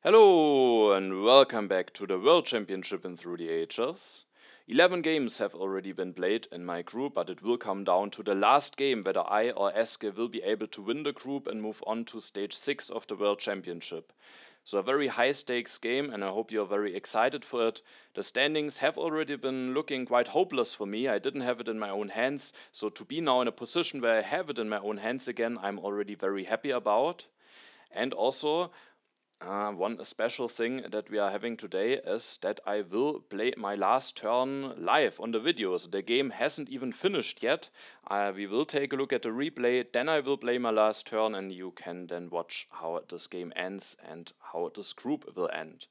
Hello and welcome back to the World Championship in Through the Ages. 11 games have already been played in my group, but it will come down to the last game whether I or Eske will be able to win the group and move on to stage 6 of the World Championship. So a very high stakes game and I hope you're very excited for it. The standings have already been looking quite hopeless for me. I didn't have it in my own hands, so to be now in a position where I have it in my own hands again, I'm already very happy about. And also, one special thing that we are having today is that I will play my last turn live on the video. So the game hasn't even finished yet. We will take a look at the replay, then I will play my last turn and you can then watch how this game ends and how this group will end.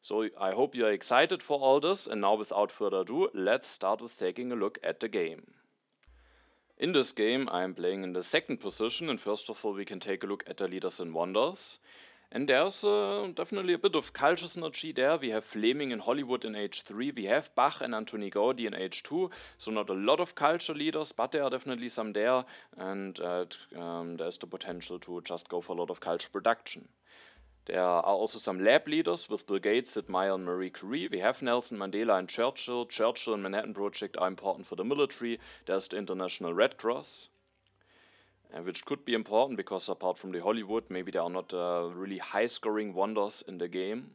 So I hope you are excited for all this, and now without further ado, let's start with taking a look at the game. In this game I am playing in the second position, and first of all we can take a look at the leaders and wonders. And there's definitely a bit of culture synergy there. We have Fleming and Hollywood in H3, we have Bach and Antoni Gaudi in H2, so not a lot of culture leaders, but there are definitely some there, and there's the potential to just go for a lot of culture production. There are also some lab leaders with Bill Gates, Sid Meier and Marie Curie. We have Nelson Mandela and Churchill. Churchill and Manhattan Project are important for the military. There's the International Red Cross, which could be important because apart from the Hollywood, maybe there are not really high scoring wonders in the game.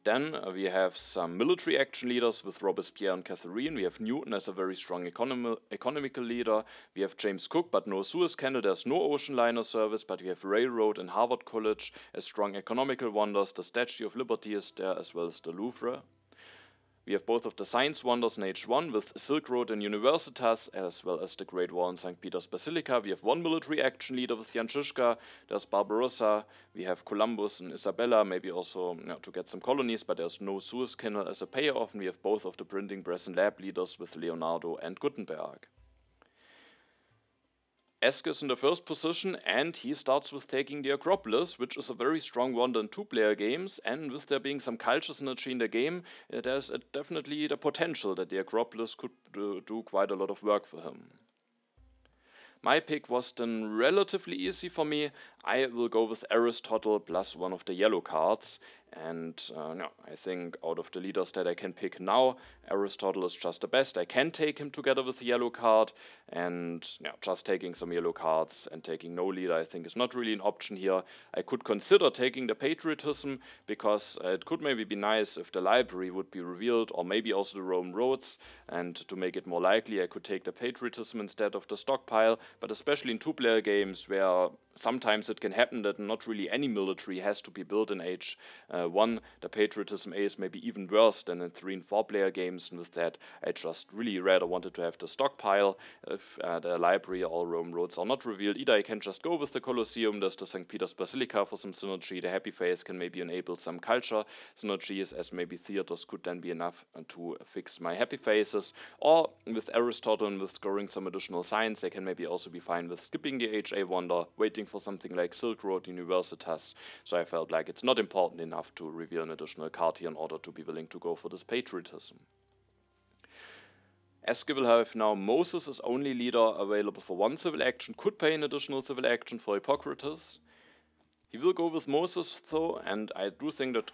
Then we have some military action leaders with Robespierre and Catherine. We have Newton as a very strong economical leader. We have James Cook, but no Suez Canal. There's no ocean liner service, but we have Railroad and Harvard College as strong economical wonders. The Statue of Liberty is there, as well as the Louvre. We have both of the science wonders in H1 with Silk Road and Universitas, as well as the Great Wall and St. Peter's Basilica. We have one military action leader with Jan Žižka, there's Barbarossa, we have Columbus and Isabella, maybe also to get some colonies, but there's no Suez Canal as a payoff, and we have both of the printing press and lab leaders with Leonardo and Gutenberg. Eske is in the first position, and he starts with taking the Acropolis, which is a very strong wonder in two-player games, and with there being some culture synergy in the game, there's definitely the potential that the Acropolis could do quite a lot of work for him. My pick was then relatively easy for me. I will go with Aristotle plus one of the yellow cards. And I think out of the leaders that I can pick now, Aristotle is just the best. I can take him together with the yellow card, and just taking some yellow cards and taking no leader I think is not really an option here. I could consider taking the patriotism, because it could maybe be nice if the library would be revealed, or maybe also the Roman roads, and to make it more likely I could take the patriotism instead of the stockpile, but especially in two-player games where sometimes it can happen that not really any military has to be built in H1, the patriotism A is maybe even worse than in 3 and 4 player games, and with that I just really rather wanted to have the stockpile. If the library or Rome roads are not revealed, either I can just go with the Colosseum, there's the St. Peter's Basilica for some synergy, the Happy Face can maybe enable some culture synergies, as maybe theaters could then be enough to fix my Happy Faces, or with Aristotle and with scoring some additional science, they can maybe also be fine with skipping the HA wonder, waiting for something like Silk Road, Universitas. So I felt like it's not important enough to reveal an additional card here in order to be willing to go for this patriotism. Eske will have now Moses as only leader available for one civil action, could pay an additional civil action for Hippocrates. He will go with Moses though, and I do think that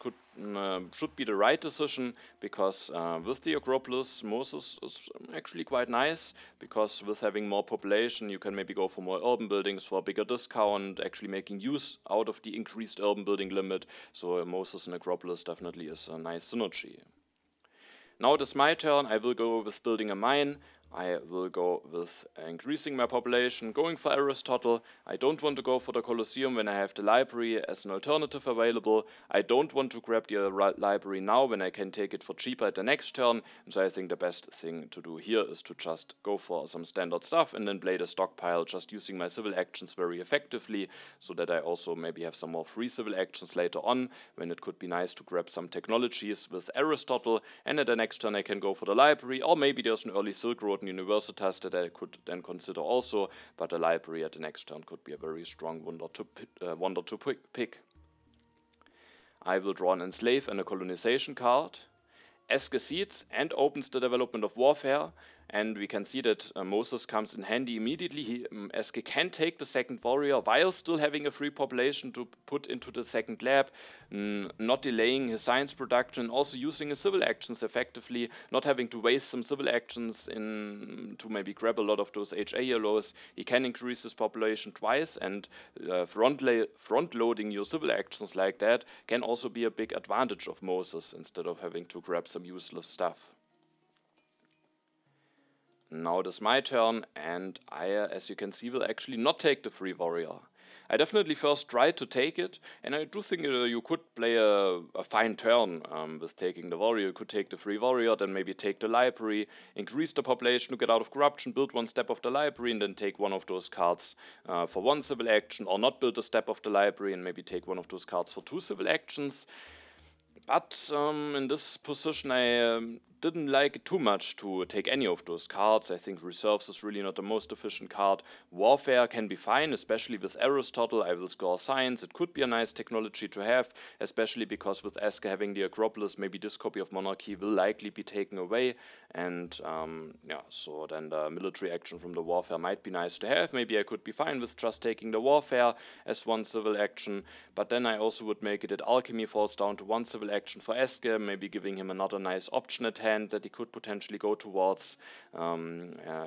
should be the right decision, because with the Acropolis, Moses is actually quite nice, because with having more population you can maybe go for more urban buildings for a bigger discount, actually making use out of the increased urban building limit, so Moses and Acropolis definitely is a nice synergy. Now it is my turn. I will go with building a mine. I will go with increasing my population, going for Aristotle. I don't want to go for the Colosseum when I have the library as an alternative available. I don't want to grab the library now when I can take it for cheaper at the next turn. And so I think the best thing to do here is to just go for some standard stuff and then play the stockpile, just using my civil actions very effectively, so that I also maybe have some more free civil actions later on, when it could be nice to grab some technologies with Aristotle, and at the next turn I can go for the library, or maybe there's an early Silk Road and Universitas that I could then consider also, but the library at the next turn could be a very strong wonder to pick. I will draw an enslave and a colonization card. Eske seeds and opens the development of warfare, and we can see that Moses comes in handy immediately. Eske can take the second warrior while still having a free population to put into the second lab, not delaying his science production, also using his civil actions effectively, not having to waste some civil actions to maybe grab a lot of those HA yellows. He can increase his population twice, and front-loading your civil actions like that can also be a big advantage of Moses instead of having to grab some useless stuff. Now it is my turn, and I, as you can see, will actually not take the free warrior. I definitely first tried to take it, and I do think you could play a fine turn with taking the warrior. You could take the free warrior, then maybe take the library, increase the population to get out of corruption, build one step of the library, and then take one of those cards for one civil action, or not build a step of the library and maybe take one of those cards for 2 civil actions. But in this position I didn't like it too much to take any of those cards. I think Reserves is really not the most efficient card. Warfare can be fine, especially with Aristotle. I will score Science. It could be a nice technology to have, especially because with Eske having the Acropolis, maybe this copy of Monarchy will likely be taken away. And yeah, so then the military action from the Warfare might be nice to have. Maybe I could be fine with just taking the Warfare as one civil action, but then I also would make it that Alchemy falls down to 1 civil action for Eske, maybe giving him another nice option at hand that he could potentially go towards,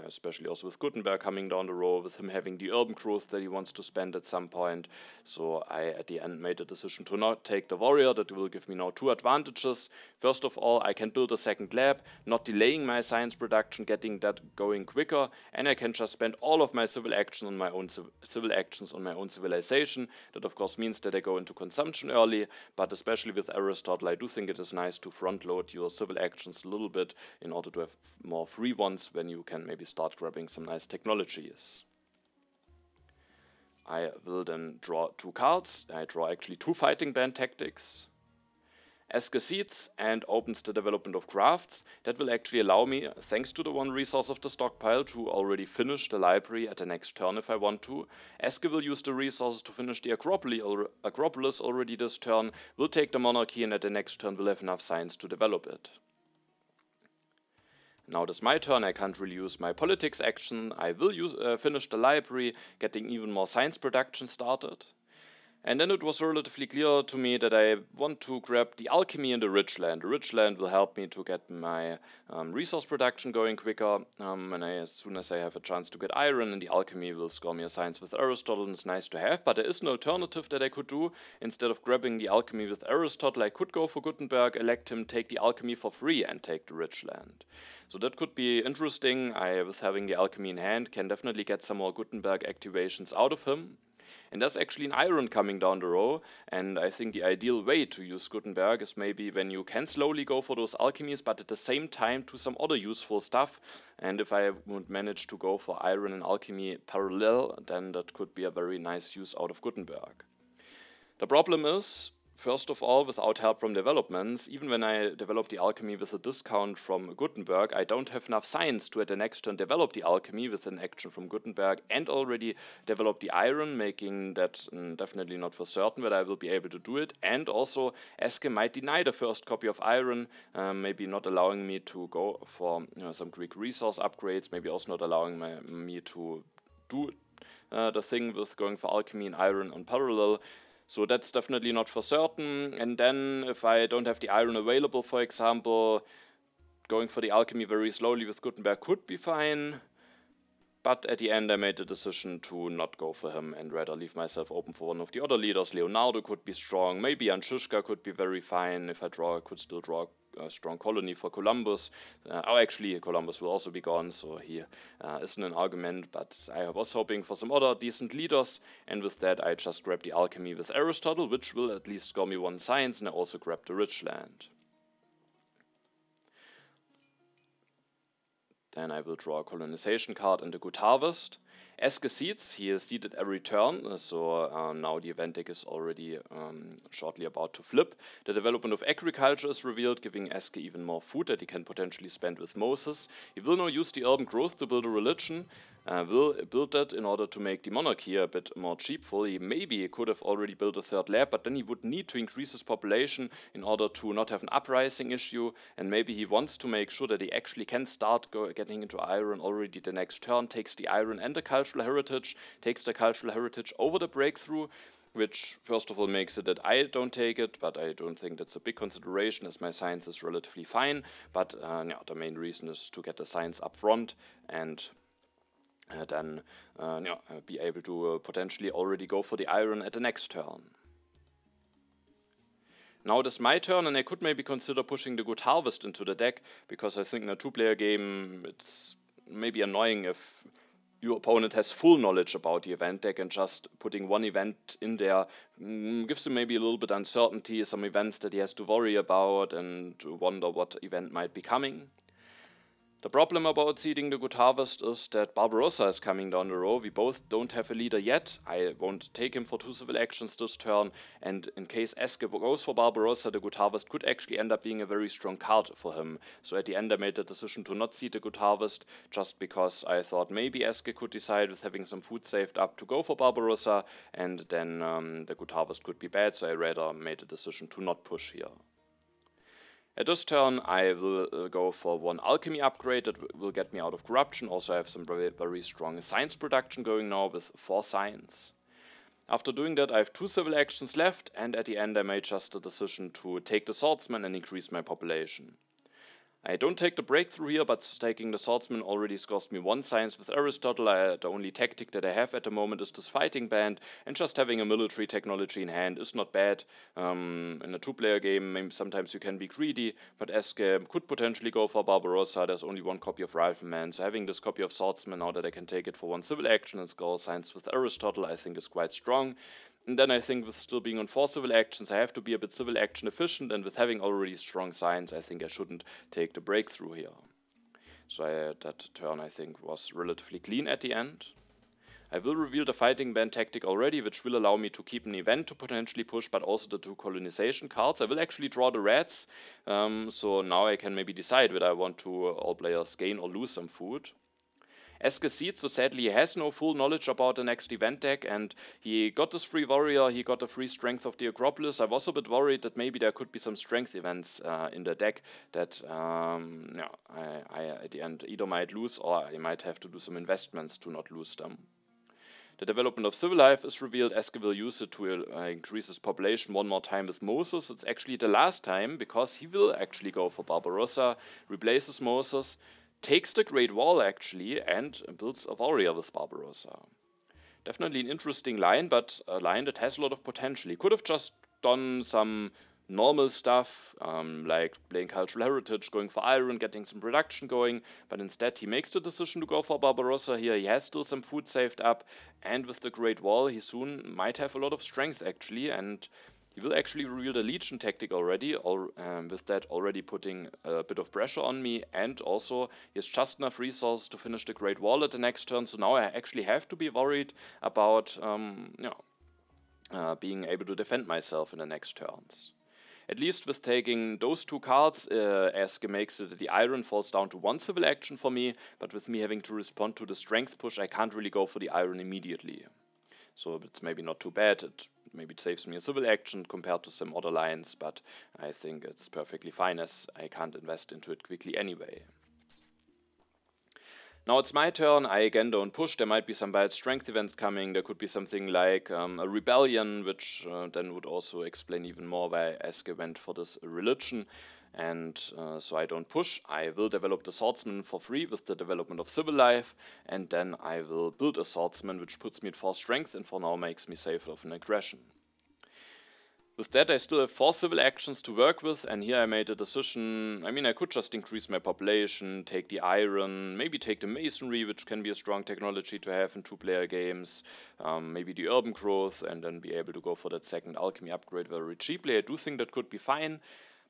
especially also with Gutenberg coming down the road, with him having the urban growth that he wants to spend at some point. So I at the end made the decision to not take the warrior. That will give me now 2 advantages. First of all, I can build a second lab, not delaying my science production, getting that going quicker, and I can just spend all of my civil action on my own civil actions on my own civilization. That of course means that I go into consumption early, but especially with Aristotle, I do think it is nice to front load your civil actions a little bit in order to have more free ones when you can maybe start grabbing some nice technologies. I will then draw 2 cards. I draw actually 2 Fighting Band Tactics. Eske seeds and opens the development of crafts. That will actually allow me, thanks to the 1 resource of the stockpile, to already finish the library at the next turn if I want to. Eske will use the resources to finish the Acropolis already this turn, will take the Monarchy, and at the next turn will have enough science to develop it. Now it is my turn. I can't really use my politics action. I will finish the library, getting even more science production started. And then it was relatively clear to me that I want to grab the alchemy in the rich land. The rich land will help me to get my resource production going quicker. As soon as I have a chance to get iron, and the alchemy will score me a science with Aristotle, and it's nice to have. But there is an alternative that I could do. Instead of grabbing the alchemy with Aristotle, I could go for Gutenberg, elect him, take the alchemy for free, and take the rich land. So that could be interesting. I, with having the alchemy in hand, can definitely get some more Gutenberg activations out of him. And there's actually an iron coming down the row, and I think the ideal way to use Gutenberg is maybe when you can slowly go for those alchemies, but at the same time to some other useful stuff. And if I would manage to go for iron and alchemy parallel, then that could be a very nice use out of Gutenberg. The problem is, first of all, without help from developments, even when I develop the alchemy with a discount from Gutenberg, I don't have enough science to at the next turn develop the alchemy with an action from Gutenberg and already develop the iron, making that definitely not for certain that I will be able to do it. And also, Eske might deny the first copy of iron, maybe not allowing me to go for some Greek resource upgrades, maybe also not allowing me to do the thing with going for alchemy and iron on parallel. So that's definitely not for certain. And then if I don't have the iron available, for example, going for the alchemy very slowly with Gutenberg could be fine. But at the end I made the decision to not go for him and rather leave myself open for one of the other leaders. Leonardo could be strong, maybe Anchushka could be very fine. If I could still draw a strong colony for Columbus. Actually Columbus will also be gone, so he isn't an argument, but I was hoping for some other decent leaders, and with that I just grabbed the alchemy with Aristotle, which will at least score me 1 science, and I also grabbed the rich land. Then I will draw a colonization card and a good harvest. Eske seeds, he is seeded every turn, so now the event deck is already shortly about to flip. The development of agriculture is revealed, giving Eske even more food that he can potentially spend with Moses. He will now use the urban growth to build a religion. will build that in order to make the monarchy a bit more cheapful. He could have already built a third lab, but then he would need to increase his population in order to not have an uprising issue, and maybe he wants to make sure that he actually can start getting into iron already the next turn, takes the iron and the cultural heritage, takes the cultural heritage over the breakthrough, which first of all makes it that I don't take it, but I don't think that's a big consideration as my science is relatively fine. But yeah, the main reason is to get the science up front and then yeah, be able to potentially already go for the iron at the next turn. Now it is my turn, and I could maybe consider pushing the Good Harvest into the deck, because I think in a two-player game it's maybe annoying if your opponent has full knowledge about the event deck, and just putting one event in there gives him maybe a little bit uncertainty, some events that he has to worry about and to wonder what event might be coming. The problem about seeding the Good Harvest is that Barbarossa is coming down the row. We both don't have a leader yet. I won't take him for 2 civil actions this turn, and in case Eske goes for Barbarossa, the Good Harvest could actually end up being a very strong card for him. So at the end I made the decision to not seed the Good Harvest, just because I thought maybe Eske could decide with having some food saved up to go for Barbarossa, and then the Good Harvest could be bad, so I rather made a decision to not push here. At this turn I will go for 1 alchemy upgrade that will get me out of corruption. Also I have some very strong science production going now with 4 science. After doing that I have 2 civil actions left, and at the end I made just the decision to take the swordsman and increase my population. I don't take the breakthrough here, but taking the swordsman already scores me 1 science with Aristotle. The only tactic that I have at the moment is this fighting band, and just having a military technology in hand is not bad. In a 2-player game, maybe sometimes you can be greedy, but Eske could potentially go for Barbarossa. There's only 1 copy of Rifleman, so having this copy of swordsman now that I can take it for 1 civil action and score science with Aristotle, I think is quite strong. And then I think with still being on 4 civil actions, I have to be a bit civil action efficient, and with having already strong science, I think I shouldn't take the breakthrough here. So that turn I think was relatively clean at the end. I will reveal the fighting band tactic already, which will allow me to keep an event to potentially push, but also the 2 colonization cards. I will actually draw the reds, so now I can maybe decide whether I want to all players gain or lose some food. Eske seeds, so sadly he has no full knowledge about the next event deck, and he got this free warrior, he got the free strength of the Acropolis. I was a bit worried that maybe there could be some strength events in the deck that yeah, I at the end either might lose or I might have to do some investments to not lose them. The development of Civil Life is revealed. Eske will use it to increase his population 1 more time with Moses. It's actually the last time, because he will actually go for Barbarossa, replaces Moses, takes the Great Wall actually, and builds a warrior with Barbarossa. Definitely an interesting line, but a line that has a lot of potential. He could have just done some normal stuff, like playing cultural heritage, going for iron, getting some production going, but instead he makes the decision to go for Barbarossa here. He has still some food saved up, and with the Great Wall he soon might have a lot of strength actually, and he will actually reveal the Legion tactic already, or with that already putting a bit of pressure on me, and also he has just enough resources to finish the Great Wall at the next turn, so now I actually have to be worried about being able to defend myself in the next turns. At least with taking those 2 cards, Eske makes it that the iron falls down to 1 civil action for me, but with me having to respond to the strength push, I can't really go for the iron immediately. So it's maybe not too bad. Maybe it saves me a civil action compared to some other lines, but I think it's perfectly fine as I can't invest into it quickly anyway. Now it's my turn. I again don't push. There might be some bad strength events coming. There could be something like a rebellion, which then would also explain even more why Eske went for this religion. And so I don't push. I will develop the swordsman for free with the development of Civil Life, and then I will build a swordsman which puts me at 4 strength and for now makes me safe of an aggression. With that I still have 4 civil actions to work with, and here I made a decision. I mean, I could just increase my population, take the iron, maybe take the masonry, which can be a strong technology to have in 2-player games, maybe the urban growth, and then be able to go for that 2nd alchemy upgrade very cheaply. I do think that could be fine.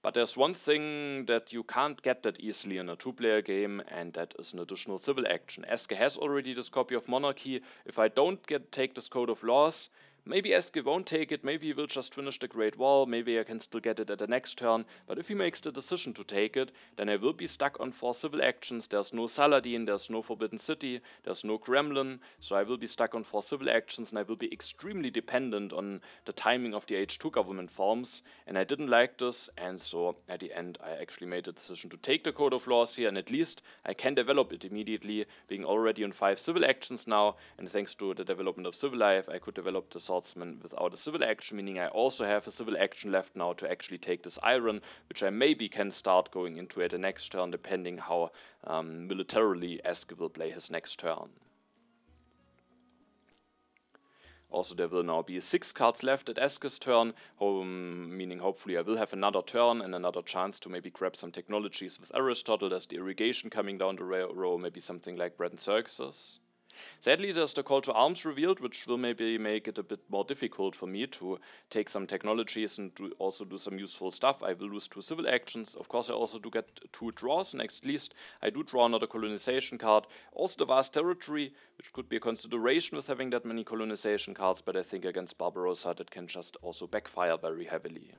But there's one thing that you can't get that easily in a 2-player game, and that is an additional civil action. Eske has already this copy of Monarchy. If I don't take this Code of Laws, Maybe Eske won't take it, maybe he will just finish the Great Wall, maybe I can still get it at the next turn, but if he makes the decision to take it, then I will be stuck on 4 civil actions. There's no Saladin, there's no Forbidden City, there's no Kremlin, so I will be stuck on 4 civil actions and I will be extremely dependent on the timing of the H2 government forms, and I didn't like this, and so at the end I actually made the decision to take the Code of Laws here, and at least I can develop it immediately, being already on 5 civil actions now, and thanks to the development of Civil Life I could develop the Swordsman without a civil action, meaning I also have a civil action left now to actually take this iron, which I maybe can start going into at the next turn, depending how militarily Eske will play his next turn. Also, there will now be 6 cards left at Eske's turn, meaning hopefully I will have another turn and another chance to maybe grab some technologies with Aristotle. There's the irrigation coming down the row, maybe something like Bread and Xerxes. Sadly, there's the Call to Arms revealed, which will maybe make it a bit more difficult for me to take some technologies and also do some useful stuff. I will lose 2 civil actions. Of course, I also do get 2 draws, and at least I do draw another colonization card. Also the Vast Territory, which could be a consideration with having that many colonization cards, but I think against Barbarossa that can just also backfire very heavily.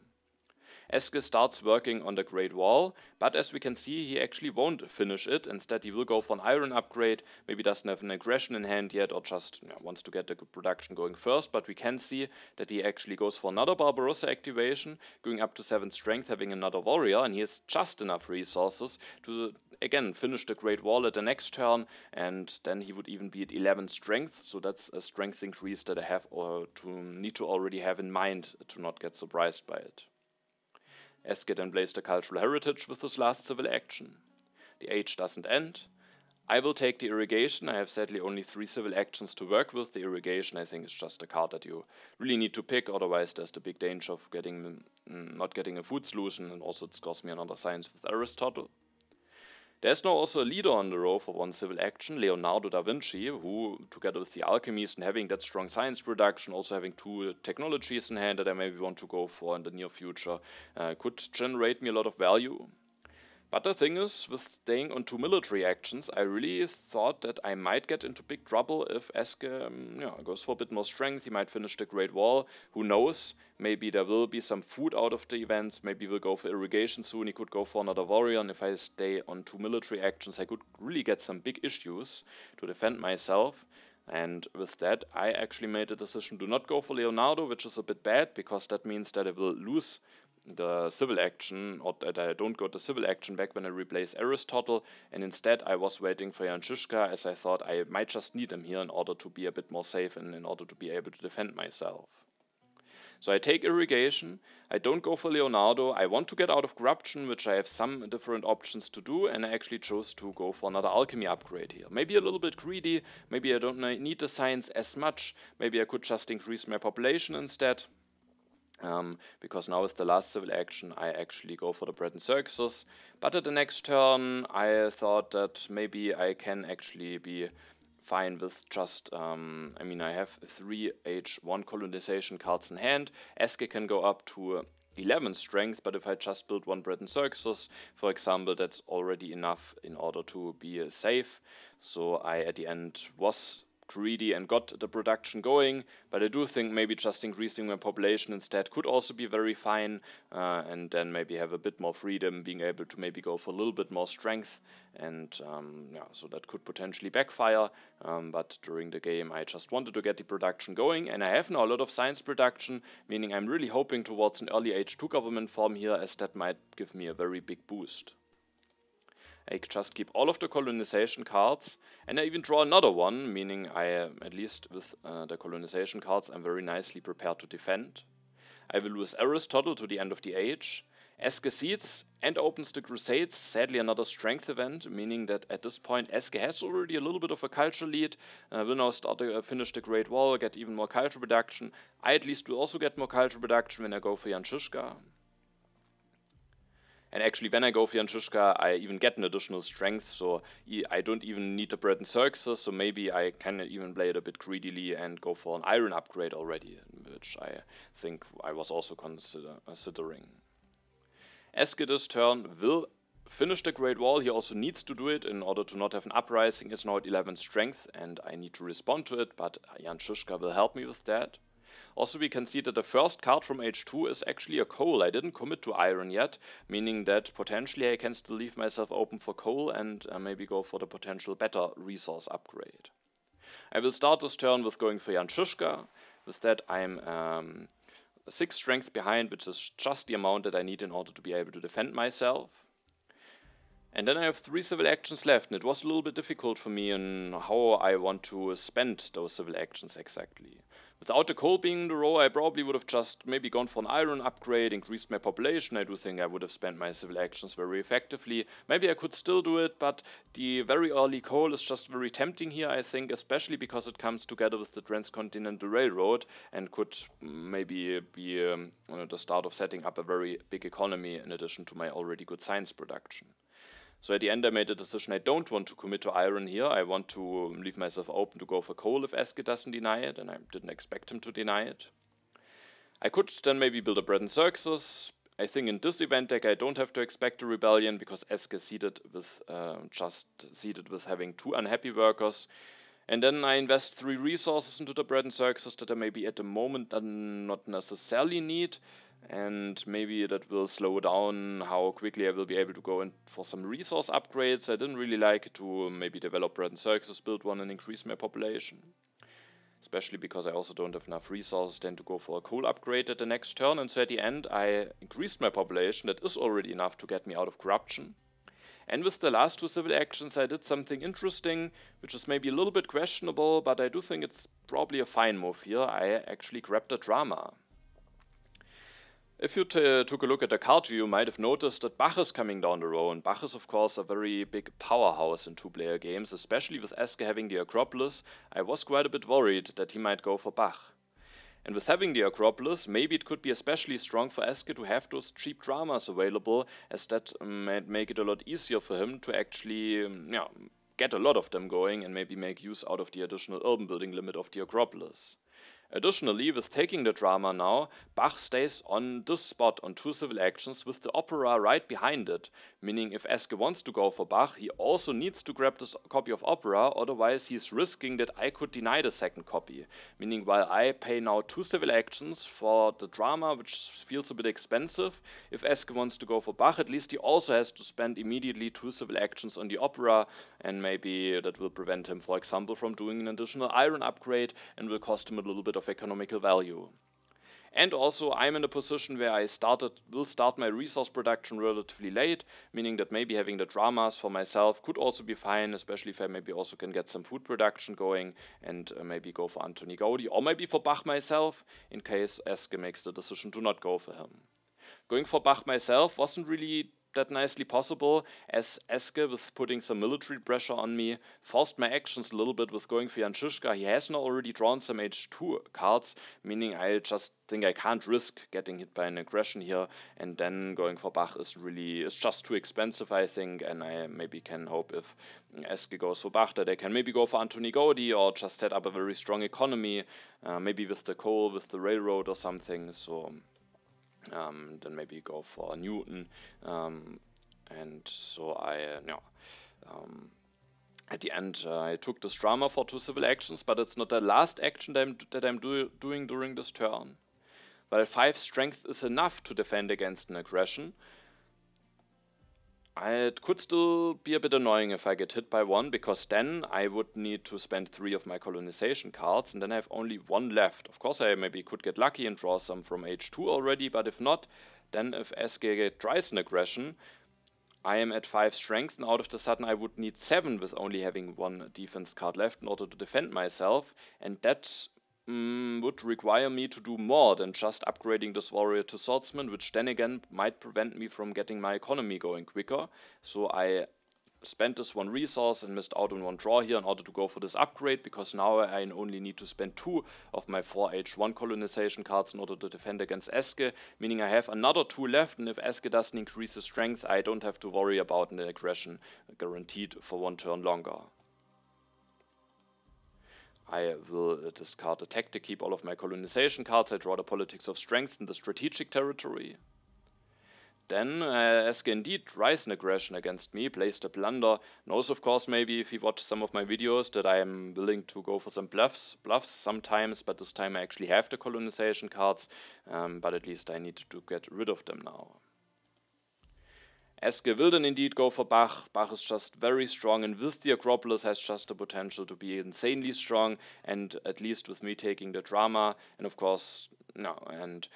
Eske starts working on the Great Wall, but as we can see, he actually won't finish it. Instead, he will go for an iron upgrade, maybe doesn't have an aggression in hand yet, or just wants to get the production going first, but we can see that he actually goes for another Barbarossa activation, going up to 7 strength, having another warrior, and he has just enough resources to again finish the Great Wall at the next turn, and then he would even be at 11 strength, so that's a strength increase that I have or need to already have in mind to not get surprised by it. Eske then plays the Cultural Heritage with his last civil action. The age doesn't end. I will take the Irrigation. I have sadly only 3 civil actions to work with. The Irrigation, I think, is just a card that you really need to pick, otherwise there's the big danger of not getting a food solution, and also it scores me another science with Aristotle. There's now also a leader on the row for 1 civil action, Leonardo da Vinci, who, together with the alchemist and having that strong science production, also having 2 technologies in hand that I maybe want to go for in the near future, could generate me a lot of value. But the thing is, with staying on 2 military actions, I really thought that I might get into big trouble if Eske goes for a bit more strength. He might finish the Great Wall, who knows, maybe there will be some food out of the events, maybe we'll go for irrigation soon, he could go for another warrior, and if I stay on 2 military actions I could really get some big issues to defend myself. And with that, I actually made the decision to not go for Leonardo, which is a bit bad, because that means that I will lose the civil action, or that I don't get the civil action back when I replace Aristotle, and instead I was waiting for Jan Žižka, as I thought I might just need him here in order to be a bit more safe and in order to be able to defend myself. So I take Irrigation, I don't go for Leonardo, I want to get out of Corruption, which I have some different options to do, and I actually chose to go for another Alchemy upgrade here. Maybe a little bit greedy, maybe I don't need the science as much, maybe I could just increase my population instead. Because now with the last civil action I actually go for the Bread and Xerxes, but at the next turn I thought that maybe I can actually be fine with just, I have 3 H1 colonization cards in hand. Eske can go up to 11 strength, but if I just build 1 Bread and Xerxes, for example, that's already enough in order to be safe. So I at the end was greedy and got the production going, but I do think maybe just increasing my population instead could also be very fine, and then maybe have a bit more freedom, being able to maybe go for a little bit more strength, and so that could potentially backfire, but during the game I just wanted to get the production going, and I have now a lot of science production, meaning I'm really hoping towards an early H2 government form here, as that might give me a very big boost. I just keep all of the colonization cards, and I even draw another one, meaning I, at least with the colonization cards, I'm very nicely prepared to defend. I will lose Aristotle to the end of the age. Eske seeds and opens the Crusades, sadly another strength event, meaning that at this point Eske has already a little bit of a culture lead, will now start to finish the Great Wall, get even more culture production. I at least will also get more culture production when I go for Jan Žižka. And actually, when I go for Jan Žižka, I even get an additional strength, so I don't even need the Bread and Xerxes, so maybe I can even play it a bit greedily and go for an iron upgrade already, which I think I was also considering. Eske this turn will finish the Great Wall. He also needs to do it in order to not have an uprising. It's now at 11 strength, and I need to respond to it, but Jan Žižka will help me with that. Also, we can see that the first card from H2 is actually a coal. I didn't commit to iron yet, meaning that potentially I can still leave myself open for coal and maybe go for the potential better resource upgrade. I will start this turn with going for Jan Žižka. With that, I'm 6 strength behind, which is just the amount that I need in order to be able to defend myself. And then I have 3 civil actions left, and it was a little bit difficult for me in how I want to spend those civil actions exactly. Without the coal being in the row, I probably would have just maybe gone for an iron upgrade, increased my population. I do think I would have spent my civil actions very effectively. Maybe I could still do it, but the very early coal is just very tempting here, I think, especially because it comes together with the Transcontinental Railroad and could maybe be the start of setting up a very big economy in addition to my already good science production. So at the end I made a decision I don't want to commit to iron here. I want to leave myself open to go for coal if Eske doesn't deny it, and I didn't expect him to deny it. I could then maybe build a Bread and Circuses. I think in this event deck I don't have to expect a rebellion because Eske seeded with having 2 unhappy workers. And then I invest 3 resources into the Bread and Circuses that I maybe at the moment not necessarily need. And maybe that will slow down how quickly I will be able to go in for some resource upgrades. I didn't really like to maybe develop Bread and Circuses, build one and increase my population. Especially because I also don't have enough resources then to go for a coal upgrade at the next turn. And so at the end I increased my population. That is already enough to get me out of corruption. And with the last 2 civil actions I did something interesting, which is maybe a little bit questionable, but I do think it's probably a fine move here. I actually grabbed a drama. If you took a look at the card view, you might have noticed that Bach is coming down the row, and Bach is of course a very big powerhouse in 2-player games, especially with Eske having the Acropolis. I was quite a bit worried that he might go for Bach. And with having the Acropolis, maybe it could be especially strong for Eske to have those cheap dramas available, as that might make it a lot easier for him to actually get a lot of them going and maybe make use out of the additional urban building limit of the Acropolis. Additionally, with taking the drama now, Bach stays on this spot on 2 civil actions with the opera right behind it, meaning if Eske wants to go for Bach, he also needs to grab this copy of opera, otherwise he's risking that I could deny the second copy, meaning while I pay now 2 civil actions for the drama, which feels a bit expensive, if Eske wants to go for Bach, at least he also has to spend immediately 2 civil actions on the opera, and maybe that will prevent him, for example, from doing an additional iron upgrade and will cost him a little bit of economical value. And also I'm in a position where I will start my resource production relatively late, meaning that maybe having the dramas for myself could also be fine, especially if I maybe also can get some food production going and maybe go for Antoni Gaudi or maybe for Bach myself in case Eske makes the decision to not go for him. Going for Bach myself wasn't really that nicely possible, as Eske, with putting some military pressure on me, forced my actions a little bit with going for Jan Žižka. He has now already drawn some H2 cards, meaning I just think I can't risk getting hit by an aggression here, and then going for Bach is just too expensive, I think, and I maybe can hope if Eske goes for Bach that I can maybe go for Antoni Gaudi or just set up a very strong economy, maybe with the coal, with the railroad or something, so then maybe go for Newton, and so at the end I took this drama for 2 civil actions, but it's not the last action that I'm doing during this turn. While 5 strength is enough to defend against an aggression, it could still be a bit annoying if I get hit by 1, because then I would need to spend 3 of my colonization cards, and then I have only 1 left. Of course I maybe could get lucky and draw some from H2 already, but if not, then if Eske tries an aggression, I am at 5 strength, and out of the sudden I would need 7 with only having 1 defense card left in order to defend myself, and that would require me to do more than just upgrading this warrior to swordsman, which then again might prevent me from getting my economy going quicker. So I spent this 1 resource and missed out on 1 draw here in order to go for this upgrade, because now I only need to spend 2 of my 4 H1 colonization cards in order to defend against Eske, meaning I have another 2 left, and if Eske doesn't increase his strength, I don't have to worry about an aggression guaranteed for 1 turn longer. I will discard the tactic, keep all of my colonization cards, I draw the politics of strength in the strategic territory. Then Eske indeed tries an aggression against me, plays the blunder, knows of course maybe if he watched some of my videos that I am willing to go for some bluffs sometimes, but this time I actually have the colonization cards, but at least I need to get rid of them now. Eske will then indeed go for Bach. Bach is just very strong, and with the Acropolis has just the potential to be insanely strong, and at least with me taking the drama, and of course, no, and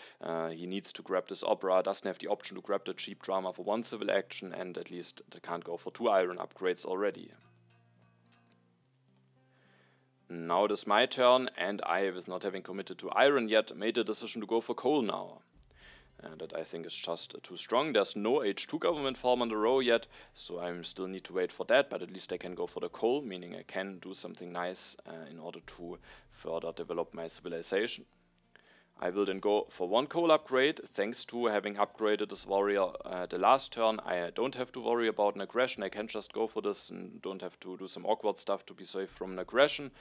he needs to grab this opera, doesn't have the option to grab the cheap drama for one civil action, and at least they can't go for 2 iron upgrades already. Now it is my turn, and I, with not having committed to iron yet, made the decision to go for coal now. That I think is just too strong. There's no H2 government farm on the row yet, so I still need to wait for that, but at least I can go for the coal, meaning I can do something nice in order to further develop my civilization. I will then go for 1 coal upgrade. Thanks to having upgraded this warrior the last turn, I don't have to worry about an aggression. I can just go for this and don't have to do some awkward stuff to be safe from an aggression.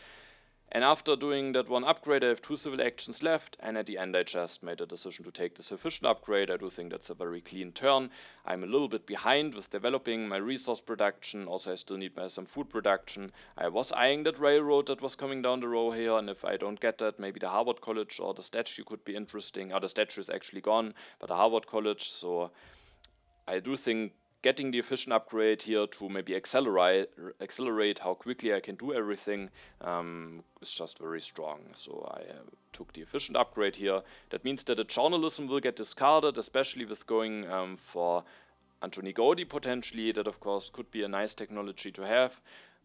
And after doing that 1 upgrade, I have 2 civil actions left, and at the end I just made a decision to take the sufficient upgrade. I do think that's a very clean turn. I'm a little bit behind with developing my resource production, also I still need some food production. I was eyeing that railroad that was coming down the row here, and if I don't get that, maybe the Harvard College or the statue could be interesting. The statue is actually gone, but the Harvard College, so I do think getting the efficient upgrade here to maybe accelerate how quickly I can do everything is just very strong. So I took the efficient upgrade here. That means that the journalism will get discarded, especially with going for Antoni Gaudi potentially. That of course could be a nice technology to have.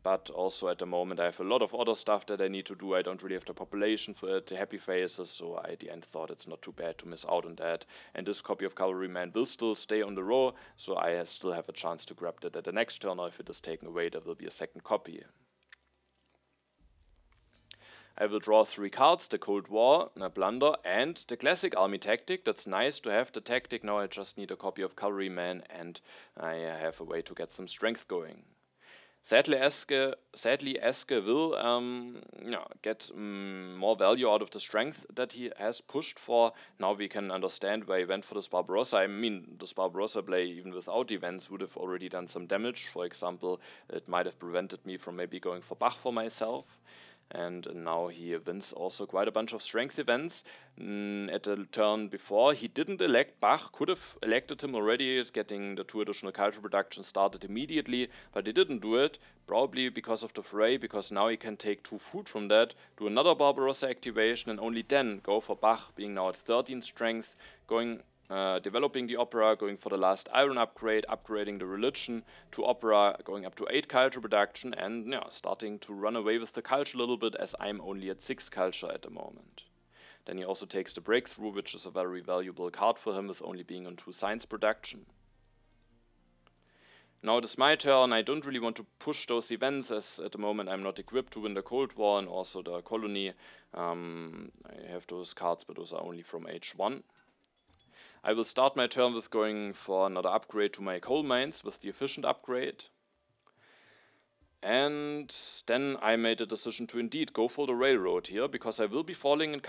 But also at the moment I have a lot of other stuff that I need to do. I don't really have the population for it, the happy faces, so I at the end thought it's not too bad to miss out on that. And this copy of Cavalryman will still stay on the row, so I still have a chance to grab that at the next turn, or if it is taken away there will be a second copy. I will draw 3 cards, the Cold War, a blunder, and the classic army tactic. That's nice to have the tactic. Now I just need a copy of Cavalryman and I have a way to get some strength going. Sadly, Eske will get more value out of the strength that he has pushed for. Now we can understand why he went for this Barbarossa. I mean, this Barbarossa play, even without events, would have already done some damage. For example, it might have prevented me from maybe going for Bach for myself. And now he wins also quite a bunch of strength events. At the turn before, he didn't elect Bach, could have elected him already, getting the 2 additional culture production started immediately, but he didn't do it, probably because of the fray, because now he can take 2 food from that, do another Barbarossa activation, and only then go for Bach, being now at 13 strength, developing the opera, going for the last iron upgrade, upgrading the religion to opera, going up to 8 culture production, and starting to run away with the culture a little bit, as I'm only at 6 culture at the moment. Then he also takes the breakthrough, which is a very valuable card for him, with only being on 2 science production. Now it is my turn. I don't really want to push those events, as at the moment I'm not equipped to win the Cold War and also the colony. I have those cards, but those are only from H1. I will start my turn with going for another upgrade to my coal mines with the efficient upgrade. And then I made a decision to indeed go for the railroad here, because I will be falling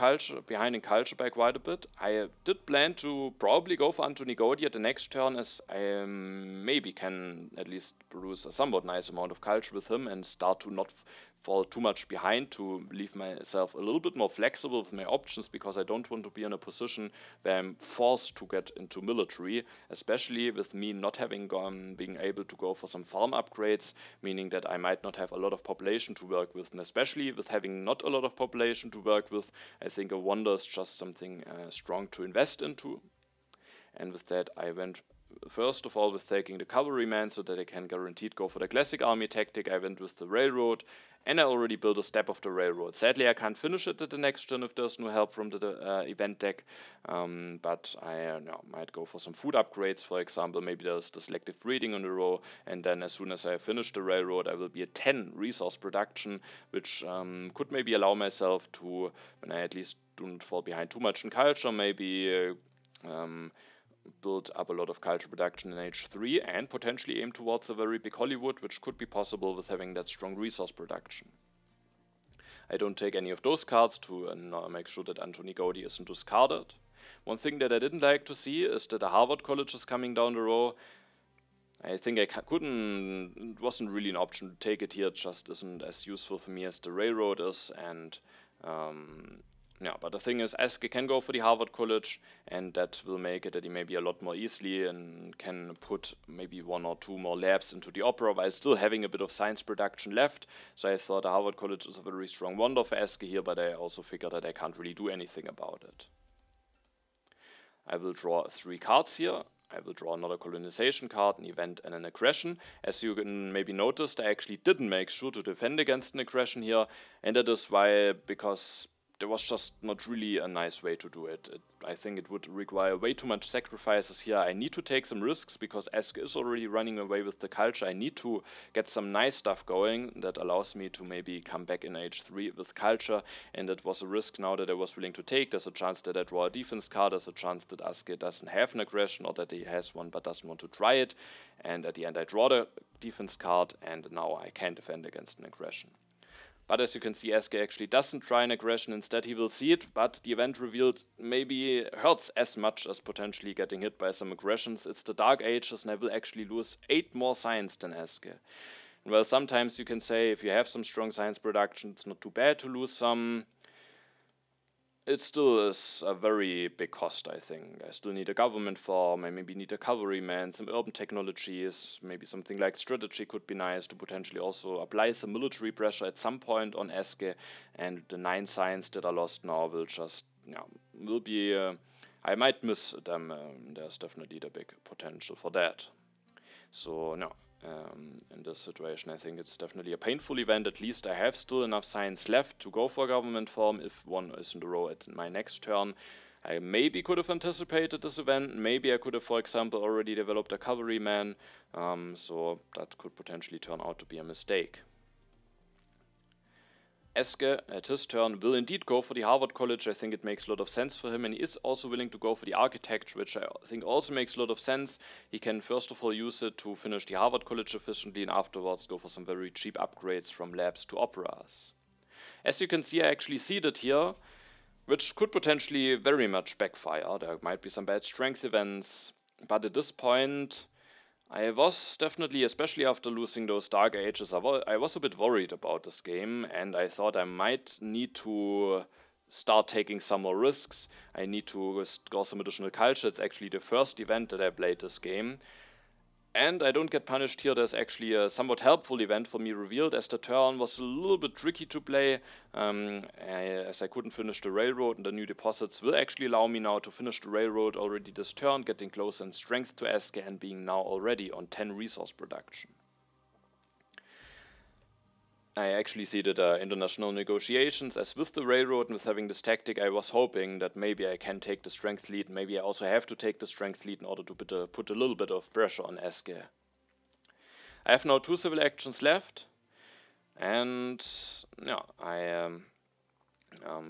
behind in culture by quite a bit. I did plan to probably go for Antoni Gaudi at the next turn, as I maybe can at least produce a somewhat nice amount of culture with him and start to not fall too much behind, to leave myself a little bit more flexible with my options, because I don't want to be in a position where I'm forced to get into military, especially with me not having being able to go for some farm upgrades, meaning that I might not have a lot of population to work with, and especially with having not a lot of population to work with, I think a wonder is just something strong to invest into. And with that I went first of all with taking the cavalryman, so that I can guaranteed go for the classic army tactic. I went with the railroad, and I already built a step of the railroad. Sadly, I can't finish it at the next turn if there's no help from the event deck, but I might go for some food upgrades, for example. Maybe there's the selective breeding on the row, and then as soon as I finish the railroad, I will be at 10 resource production, which could maybe allow myself to, when I at least don't fall behind too much in culture, maybe build up a lot of culture production in H3 and potentially aim towards a very big Hollywood, which could be possible with having that strong resource production. I don't take any of those cards to make sure that Antoni Gaudi isn't discarded. One thing that I didn't like to see is that the Harvard College is coming down the row. I think I couldn't, it wasn't really an option to take it here, it just isn't as useful for me as the railroad is, and yeah, but the thing is, Eske can go for the Harvard College, and that will make it that he maybe a lot more easily and can put maybe 1 or 2 more labs into the Opera while still having a bit of science production left. So I thought the Harvard College is a very strong wonder for Eske here, but I also figured that I can't really do anything about it. I will draw 3 cards here. I will draw another colonization card, an event, and an aggression. As you can maybe notice, I actually didn't make sure to defend against an aggression here, and that is why, because there was just not really a nice way to do it. I think it would require way too much sacrifices here. I need to take some risks because Eske is already running away with the culture. I need to get some nice stuff going that allows me to maybe come back in H3 with culture, and that was a risk now that I was willing to take. There's a chance that I draw a defense card, there's a chance that Eske doesn't have an aggression or that he has one but doesn't want to try it, and at the end I draw the defense card and now I can defend against an aggression. But as you can see, Eske actually doesn't try an aggression, instead he will see it, but the event revealed maybe hurts as much as potentially getting hit by some aggressions. It's the Dark Ages and I will actually lose 8 more science than Eske. Well, sometimes you can say if you have some strong science production, it's not too bad to lose some. It still is a very big cost, I think. I still need a government farm, I maybe need a cavalryman, some urban technologies, maybe something like strategy could be nice to potentially also apply some military pressure at some point on Eske, and the 9 science that are lost now will just, yeah, will be, I might miss them, there's definitely the big potential for that. So, no. In this situation, I think it's definitely a painful event. At least I have still enough science left to go for a government farm if one is in the row at my next turn. I maybe could have anticipated this event. Maybe I could have, for example, already developed a cavalryman. So that could potentially turn out to be a mistake. Eske, at his turn, will indeed go for the Harvard College. I think it makes a lot of sense for him, and he is also willing to go for the architecture, which I think also makes a lot of sense. He can first of all use it to finish the Harvard College efficiently, and afterwards go for some very cheap upgrades from labs to operas. As you can see, I actually seeded here, which could potentially very much backfire. There might be some bad strength events, but at this point, I was definitely, especially after losing those Dark Ages, I was a bit worried about this game, and I thought I might need to start taking some more risks. I need to score some additional culture. It's actually the first event that I played this game. And I don't get punished here. There's actually a somewhat helpful event for me revealed, as the turn was a little bit tricky to play, as I couldn't finish the railroad, and the new deposits will actually allow me now to finish the railroad already this turn, getting closer in strength to Eske and being now already on 10 resource production. I actually see that international negotiations, as with the railroad and with having this tactic, I was hoping that maybe I can take the strength lead. Maybe I also have to take the strength lead in order to put a little bit of pressure on Eske. I have now 2 civil actions left, and yeah, I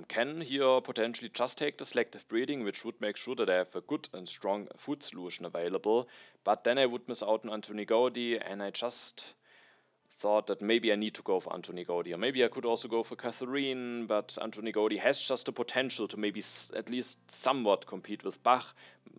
can here potentially just take the selective breeding, which would make sure that I have a good and strong food solution available, but then I would miss out on Antony Gaudi, and I just thought that maybe I need to go for Antony Gaudi, or maybe I could also go for Catherine, but Antony Gaudi has just the potential to maybe at least somewhat compete with Bach.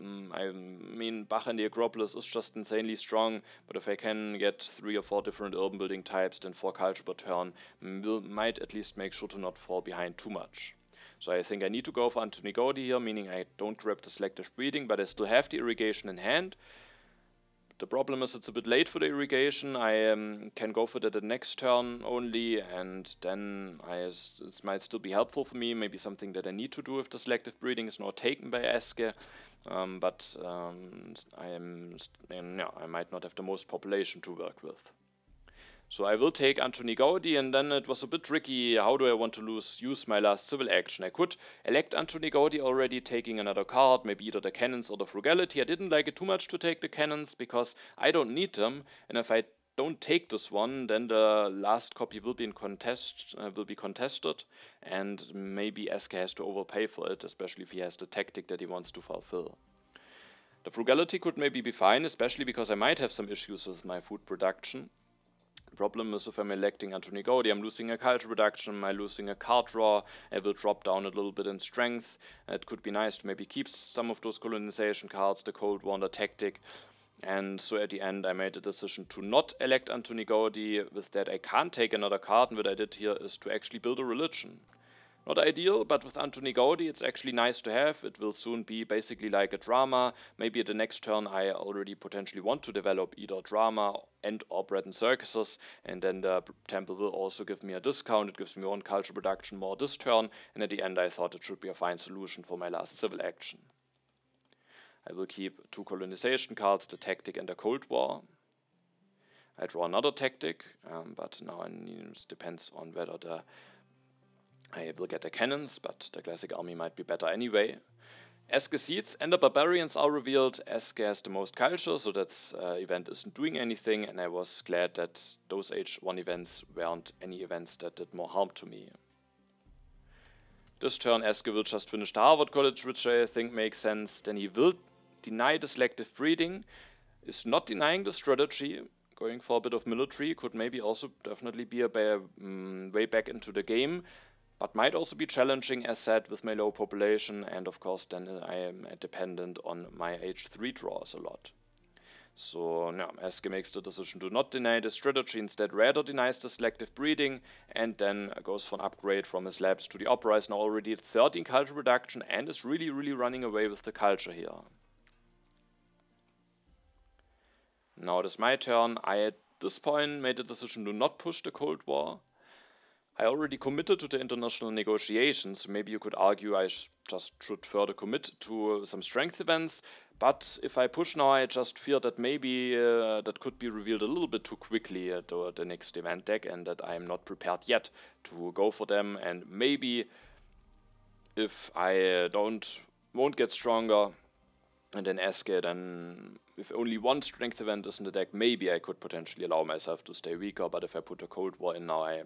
I mean, Bach and the Acropolis is just insanely strong, but if I can get 3 or 4 different urban building types, then 4 culture per turn, might at least make sure to not fall behind too much. So I think I need to go for Antony Gaudi here, meaning I don't grab the selective breeding, but I still have the irrigation in hand. The problem is it's a bit late for the irrigation. I can go for that the next turn only, and then it might still be helpful for me. Maybe something that I need to do if the selective breeding is now taken by Eske. But I might not have the most population to work with. So I will take Antony Gaudi, and then it was a bit tricky. How do I want to use my last civil action? I could elect Antony Gaudi already, taking another card, maybe either the cannons or the frugality. I didn't like it too much to take the cannons because I don't need them, and if I don't take this one, then the last copy will be contested, and maybe Eske has to overpay for it, especially if he has the tactic that he wants to fulfill. The frugality could maybe be fine, especially because I might have some issues with my food production. Problem is if I'm electing Antony Gaudi, I'm losing a culture reduction, I'm losing a card draw, I will drop down a little bit in strength. It could be nice to maybe keep some of those colonization cards, the Cold War and the Tactic. And so at the end I made a decision to not elect Antony Gaudi. With that I can't take another card, and what I did here is to actually build a religion. Not ideal, but with Antony Gaudi it's actually nice to have. It will soon be basically like a drama. Maybe at the next turn I already potentially want to develop either drama and or bread and circuses, and then the temple will also give me a discount. It gives me one culture production more this turn, and at the end I thought it should be a fine solution for my last civil action. I will keep 2 colonization cards, the Tactic and the Cold War. I draw another Tactic, but now it depends on whether I will get the cannons, but the classic army might be better anyway. Eske Seeds and the Barbarians are revealed. Eske has the most culture, so that event isn't doing anything, and I was glad that those H1 events weren't any events that did more harm to me. This turn Eske will just finish the Harvard College, which I think makes sense. Then he will deny the selective breeding, is not denying the strategy. Going for a bit of military could maybe also definitely be a way back into the game, but might also be challenging, as said, with my low population, and of course then I am dependent on my H3 draws a lot. So now Eske makes the decision to not deny the strategy, instead rather denies the selective breeding, and then goes for an upgrade from his labs to the Opera. Is now already at 13 culture reduction and is really running away with the culture here. Now it is my turn. I at this point made the decision to not push the Cold War. I already committed to the international negotiations. Maybe you could argue I just should further commit to some strength events, but if I push now, I just fear that maybe that could be revealed a little bit too quickly at the next event deck, and that I am not prepared yet to go for them. And maybe if I won't get stronger and then Eske, then if only one strength event is in the deck, maybe I could potentially allow myself to stay weaker. But if I put a Cold War in now, I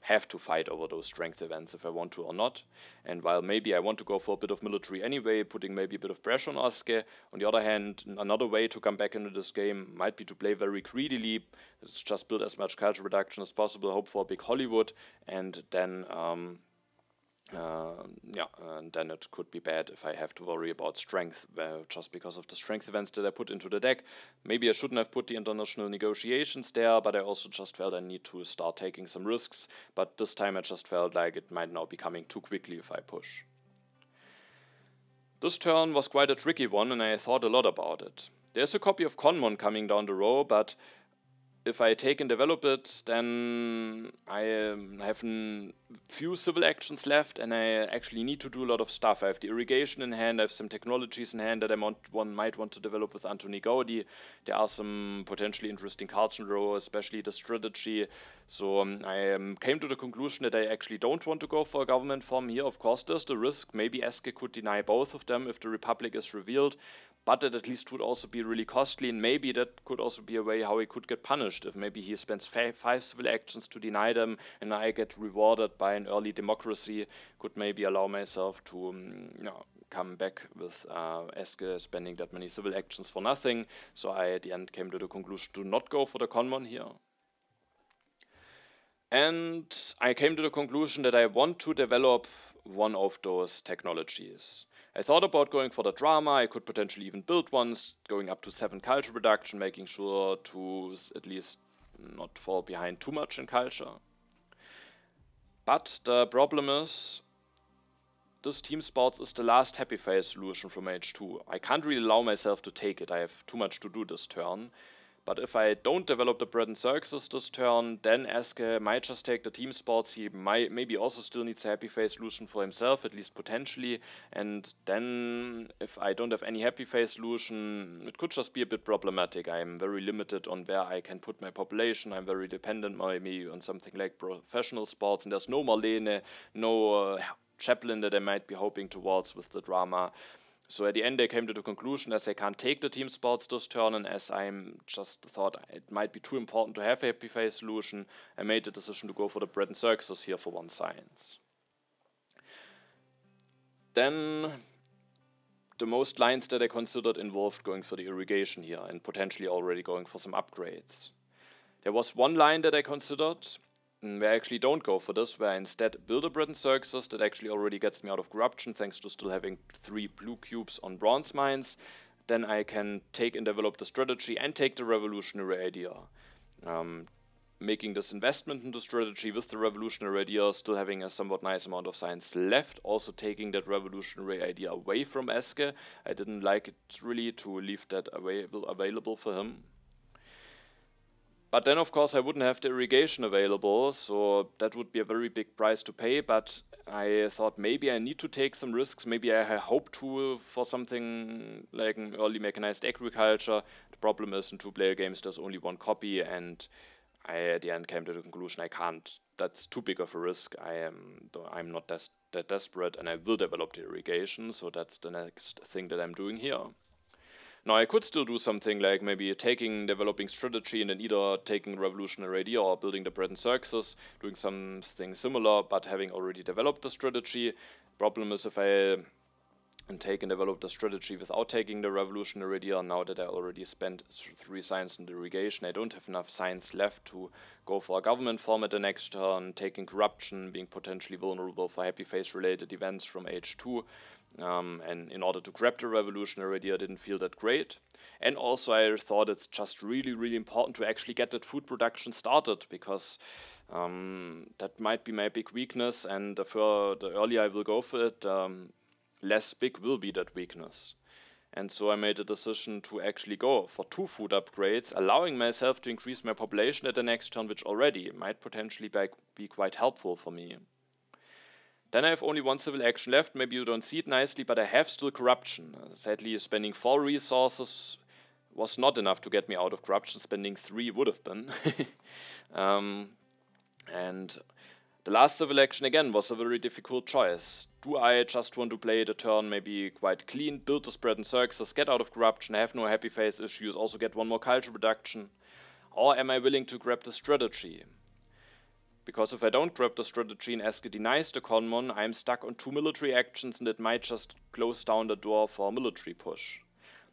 have to fight over those strength events if I want to or not. And while maybe I want to go for a bit of military anyway, putting maybe a bit of pressure on Eske, on the other hand, another way to come back into this game might be to play very greedily. It's just build as much culture reduction as possible, hope for a big Hollywood, and then and then it could be bad if I have to worry about strength, just because of the strength events that I put into the deck. Maybe I shouldn't have put the international negotiations there, but I also just felt I need to start taking some risks. But this time I just felt like it might now be coming too quickly if I push. This turn was quite a tricky one, and I thought a lot about it. There's a copy of Conmon coming down the row, but if I take and develop it, then I have a few civil actions left, and I actually need to do a lot of stuff. I have the irrigation in hand, I have some technologies in hand that I might want to develop with Antony Gaudi. There are some potentially interesting cards in the row, especially the strategy. So I came to the conclusion that I actually don't want to go for a government form here. Of course, there's the risk. Maybe Eske could deny both of them if the Republic is revealed, but that at least would also be really costly, and maybe that could also be a way how he could get punished. If maybe he spends 5 civil actions to deny them, and I get rewarded by an early democracy, could maybe allow myself to come back with Eske spending that many civil actions for nothing. So I at the end came to the conclusion to not go for the Conmon here. And I came to the conclusion that I want to develop one of those technologies. I thought about going for the drama. I could potentially even build ones, going up to 7 culture reduction, making sure to at least not fall behind too much in culture. But the problem is, this team sports is the last happy phase solution from H2. I can't really allow myself to take it. I have too much to do this turn. But if I don't develop the bread and circuses this turn, then Eske might just take the team sports. He maybe also still needs a happy face solution for himself, at least potentially. And then if I don't have any happy face solution, it could just be a bit problematic. I'm very limited on where I can put my population. I'm very dependent maybe on something like professional sports. And there's no Marlene, no Chaplin that I might be hoping towards with the drama. So at the end I came to the conclusion, as I can't take the team sports this turn, and as I'm just thought it might be too important to have a happy face solution, I made the decision to go for the bread and circuses here for 1 science. Then the most lines that I considered involved going for the irrigation here, and potentially already going for some upgrades. There was one line that I considered, where I actually don't go for this, where I instead build a bread and circuses that actually already gets me out of corruption thanks to still having 3 blue cubes on bronze mines. Then I can take and develop the strategy and take the revolutionary idea. Making this investment into strategy with the revolutionary idea, still having a somewhat nice amount of science left, also taking that revolutionary idea away from Eske. I didn't like it really to leave that available for him. But then, of course, I wouldn't have the irrigation available, so that would be a very big price to pay. But I thought maybe I need to take some risks. Maybe I hope to for something like an early mechanized agriculture. The problem is in 2-player games there's only 1 copy, and I at the end came to the conclusion I can't. That's too big of a risk. I'm not that desperate, and I will develop the irrigation. So that's the next thing that I'm doing here. Now I could still do something like maybe developing strategy and then either taking revolutionary idea or building the bread and circuses, doing something similar, but having already developed the strategy. Problem is if I take and develop the strategy without taking the revolutionary idea, now that I already spent 3 science in the irrigation, I don't have enough science left to go for a government form at the next turn, taking corruption, being potentially vulnerable for happy face related events from H2. And in order to grab the revolutionary idea, I didn't feel that great. And also I thought it's just really important to actually get that food production started, because that might be my big weakness, and the earlier I will go for it, less big will be that weakness. And so I made a decision to actually go for 2 food upgrades, allowing myself to increase my population at the next turn, which already might potentially be quite helpful for me. Then I have only 1 civil action left. Maybe you don't see it nicely, but I have still corruption. Sadly, spending 4 resources was not enough to get me out of corruption. Spending 3 would have been. And the last civil action again was a very difficult choice. Do I just want to play the turn maybe quite clean, build the spread and circuses, get out of corruption, have no happy face issues, also get 1 more culture production? Or am I willing to grab the strategy? Because if I don't grab the strategy and Eske denies the Conmon, I'm stuck on 2 military actions and it might just close down the door for a military push.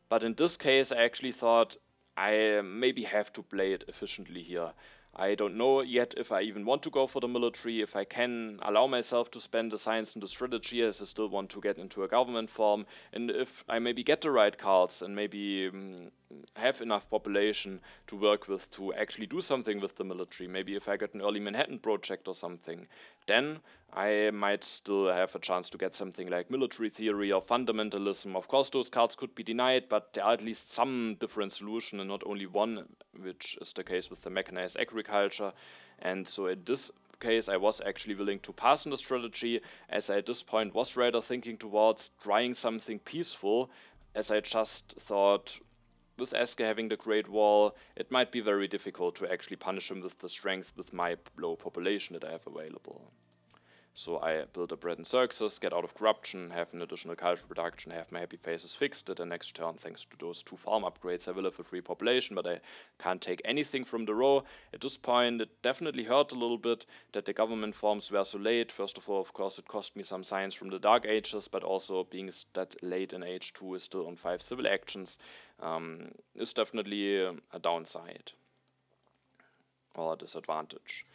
But in this case I actually thought I maybe have to play it efficiently here. I don't know yet if I even want to go for the military, if I can allow myself to spend the science and the strategy as I still want to get into a government form, and if I maybe get the right cards and maybe have enough population to work with to actually do something with the military. Maybe if I get an early Manhattan project or something, then I might still have a chance to get something like military theory or fundamentalism. Of course those cards could be denied, but there are at least some different solution and not only one, which is the case with the mechanized agriculture. And so in this case I was actually willing to pass on the strategy, as I at this point was rather thinking towards trying something peaceful, as I just thought with Eske having the Great Wall, it might be very difficult to actually punish him with the strength with my low population that I have available. So I build a bread and circuses, get out of corruption, have an additional culture production, have my happy faces fixed at the next turn. Thanks to those 2 farm upgrades I will have a free population, but I can't take anything from the row. At this point it definitely hurt a little bit that the government forms were so late. First of all, of course, it cost me some science from the Dark Ages, but also being that late in H2 is still on 5 civil actions, is definitely a downside or a disadvantage.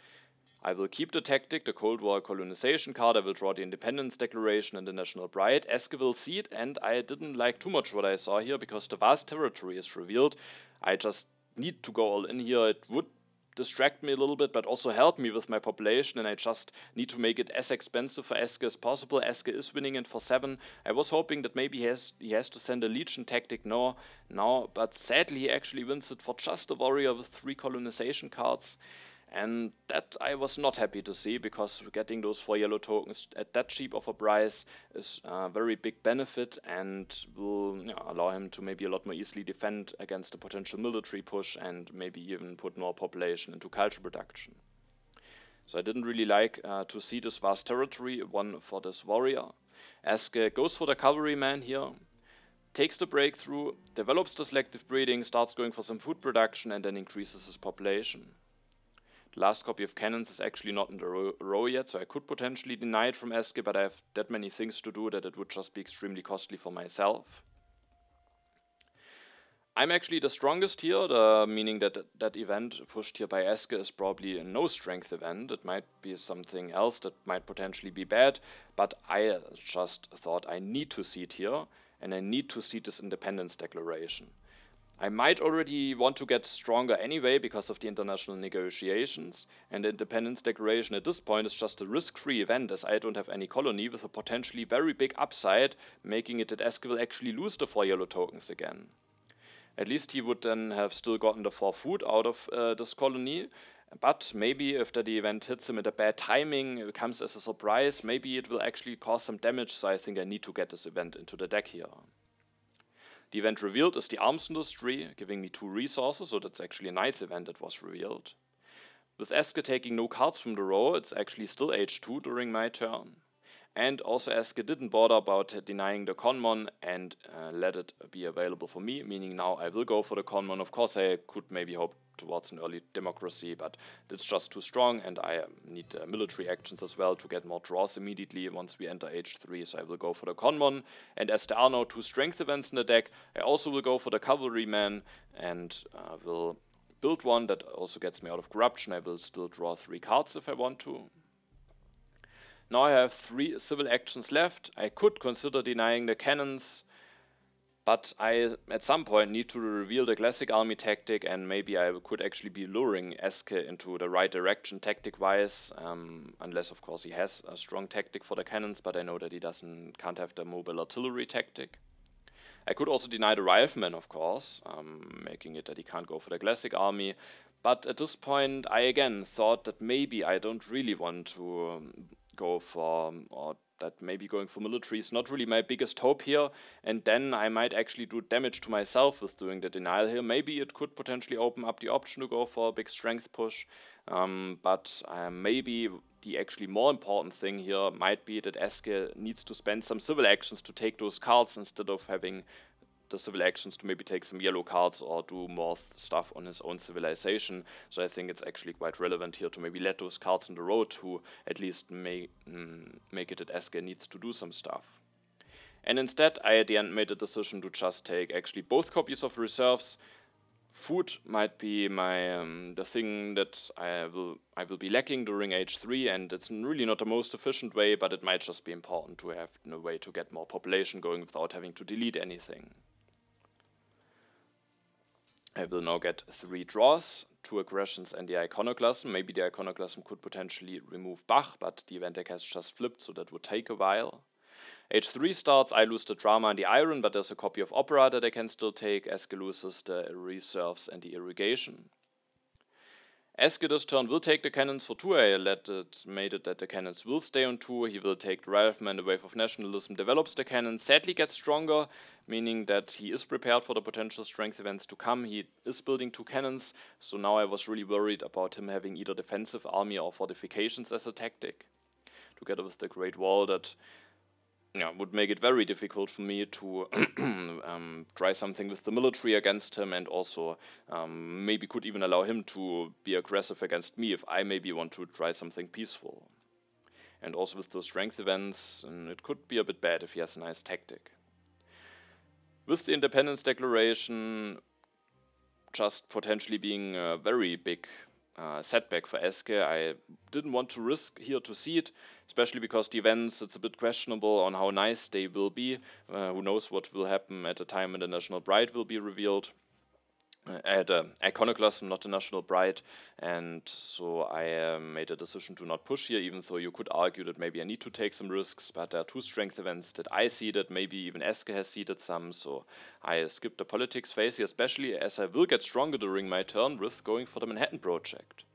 I will keep the tactic, the Cold War colonization card, I will draw the Independence Declaration and the National Pride. Eske will see it, and I didn't like too much what I saw here, because the vast territory is revealed. I just need to go all in here. It would distract me a little bit, but also help me with my population, and I just need to make it as expensive for Eske as possible. Eske is winning it for 7. I was hoping that maybe he has to send a Legion tactic now, but sadly he actually wins it for just a warrior with 3 colonization cards. And that I was not happy to see, because getting those 4 yellow tokens at that cheap of a price is a very big benefit and will allow him to maybe a lot more easily defend against a potential military push and maybe even put more population into culture production. So I didn't really like to see this vast territory, one for this warrior. Eske goes for the cavalryman here, takes the breakthrough, develops the selective breeding, starts going for some food production, and then increases his population. The last copy of cannons is actually not in the row yet, so I could potentially deny it from Eske, but I have that many things to do that it would just be extremely costly for myself. I'm actually the strongest here, meaning that that event pushed here by Eske is probably a no strength event. It might be something else that might potentially be bad, but I just thought I need to see it here, and I need to see this independence declaration. I might already want to get stronger anyway because of the international negotiations, and the independence declaration at this point is just a risk-free event as I don't have any colony with a potentially very big upside, making it that Eske will actually lose the 4 yellow tokens again. At least he would then have still gotten the 4 food out of this colony, but maybe if the event hits him at a bad timing, it comes as a surprise, maybe it will actually cause some damage, so I think I need to get this event into the deck here. The event revealed is the arms industry, giving me 2 resources, so that's actually a nice event that was revealed. With Eske taking no cards from the row, it's actually still H2 during my turn. And also Eske didn't bother about denying the Conmon and let it be available for me, meaning now I will go for the Conmon. Of course I could maybe hope towards an early democracy, but it's just too strong and I need military actions as well to get more draws immediately once we enter H3, so I will go for the Conmon. And as there are now 2 strength events in the deck, I also will go for the Cavalryman and will build one that also gets me out of corruption. I will still draw 3 cards if I want to. Now I have 3 civil actions left. I could consider denying the cannons, but I at some point need to reveal the classic army tactic, and maybe I could actually be luring Eske into the right direction tactic wise, unless of course he has a strong tactic for the cannons, but I know that he can't have the mobile artillery tactic. I could also deny the rifleman, of course, making it that he can't go for the classic army. But at this point, I again thought that maybe I don't really want to go for, or that maybe going for military is not really my biggest hope here. And then I might actually do damage to myself with doing the denial here. Maybe it could potentially open up the option to go for a big strength push. But maybe the actually more important thing here might be that Eske needs to spend some civil actions to take those cards instead of having the civil actions to maybe take some yellow cards or do more stuff on his own civilization. So I think it's actually quite relevant here to maybe let those cards in the road to at least make it that Eske needs to do some stuff. And instead, I at the end made a decision to just take actually both copies of reserves. Food might be my the thing that I will be lacking during H3, and it's really not the most efficient way, but it might just be important to have a way to get more population going without having to delete anything. I will now get 3 draws, 2 aggressions and the iconoclasm. Maybe the iconoclasm could potentially remove Bach, but the event deck has just flipped, so that would take a while. H3 starts, I lose the drama and the iron, but there's a copy of opera that I can still take. Eske loses the reserves and the irrigation. Eske this turn will take the cannons for 2. I made it that the cannons will stay on 2. He will take the rifleman, the wave of nationalism, develops the cannon, sadly gets stronger, meaning that he is prepared for the potential strength events to come. He is building 2 cannons, so now I was really worried about him having either defensive army or fortifications as a tactic, together with the Great Wall that would make it very difficult for me to try something with the military against him, and also maybe could even allow him to be aggressive against me if I maybe want to try something peaceful. And also with those strength events, it could be a bit bad if he has a nice tactic. With the independence declaration just potentially being a very big setback for Eske, I didn't want to risk here to see it, especially because the events, it's a bit questionable on how nice they will be. Who knows what will happen at the time when the National Bride will be revealed. At Iconoclasm, not the National Bride, and so I made a decision to not push here, even though you could argue that maybe I need to take some risks, but there are 2 strength events that I seeded, maybe even Eske has seeded some, so I skipped the politics phase here, especially as I will get stronger during my turn with going for the Manhattan Project.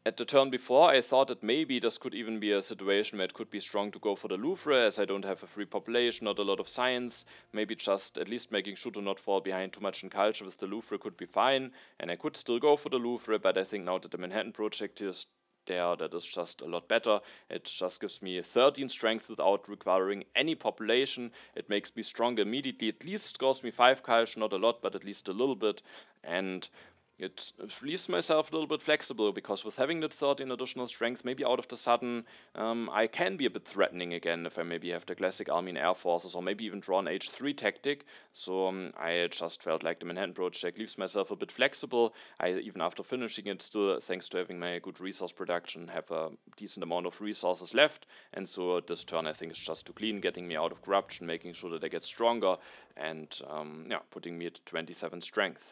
At the turn before, I thought that maybe this could even be a situation where it could be strong to go for the Louvre, as I don't have a free population, not a lot of science. Maybe just at least making sure to not fall behind too much in culture with the Louvre could be fine, and I could still go for the Louvre, but I think now that the Manhattan Project is there, that is just a lot better. It just gives me 13 strength without requiring any population. It makes me stronger immediately, at least scores me 5 culture, not a lot, but at least a little bit, and it leaves myself a little bit flexible because with having the 13 additional strength, maybe out of the sudden, I can be a bit threatening again if I maybe have the classic army and air forces or maybe even draw an H3 tactic. So I just felt like the Manhattan Project leaves myself a bit flexible. I, even after finishing it, still, thanks to having my good resource production, have a decent amount of resources left. And so this turn, I think, is just too clean, getting me out of corruption, making sure that I get stronger, and yeah, putting me at 27 strength.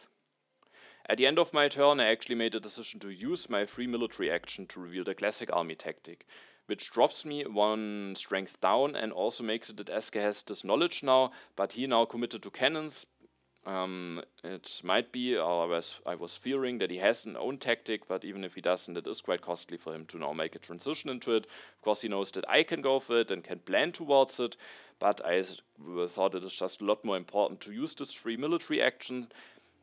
At the end of my turn, I actually made a decision to use my free military action to reveal the classic army tactic, which drops me 1 strength down and also makes it that Eske has this knowledge now, but he now committed to cannons. It might be, or I was fearing that he has an own tactic, but even if he doesn't, it is quite costly for him to now make a transition into it. Of course, he knows that I can go for it and can plan towards it, but I thought it is just a lot more important to use this free military action,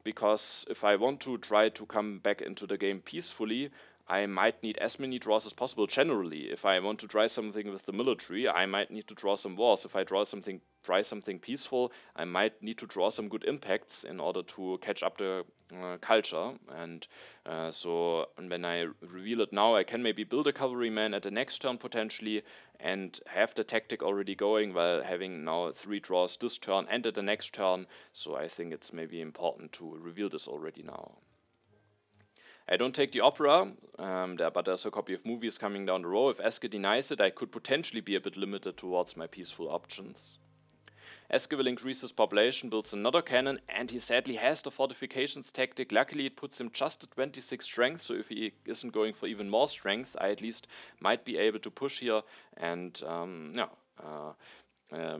because if I want to try to come back into the game peacefully, I might need as many draws as possible generally. If I want to try something with the military, I might need to draw some wars. If I try something peaceful, I might need to draw some good impacts in order to catch up the culture. And so when I reveal it now, I can maybe build a cavalryman at the next turn potentially and have the tactic already going while having now 3 draws this turn and at the next turn. So I think it's maybe important to reveal this already now. I don't take the opera, but there's a copy of movies coming down the road. If Eske denies it, I could potentially be a bit limited towards my peaceful options. Eske will increase his population, builds another cannon, and he sadly has the fortifications tactic. Luckily, it puts him just at 26 strength, so if he isn't going for even more strength, I at least might be able to push here and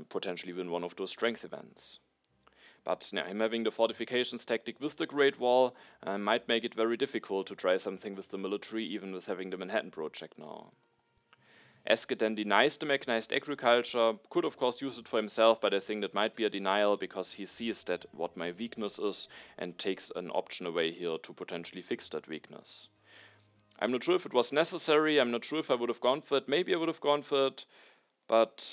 potentially win one of those strength events. But yeah, him having the fortifications tactic with the Great Wall might make it very difficult to try something with the military, even with having the Manhattan Project now. Eske then denies the mechanized agriculture, could of course use it for himself, but I think that might be a denial because he sees that what my weakness is and takes an option away here to potentially fix that weakness. I'm not sure if it was necessary, I'm not sure if I would have gone for it, maybe I would have gone for it, but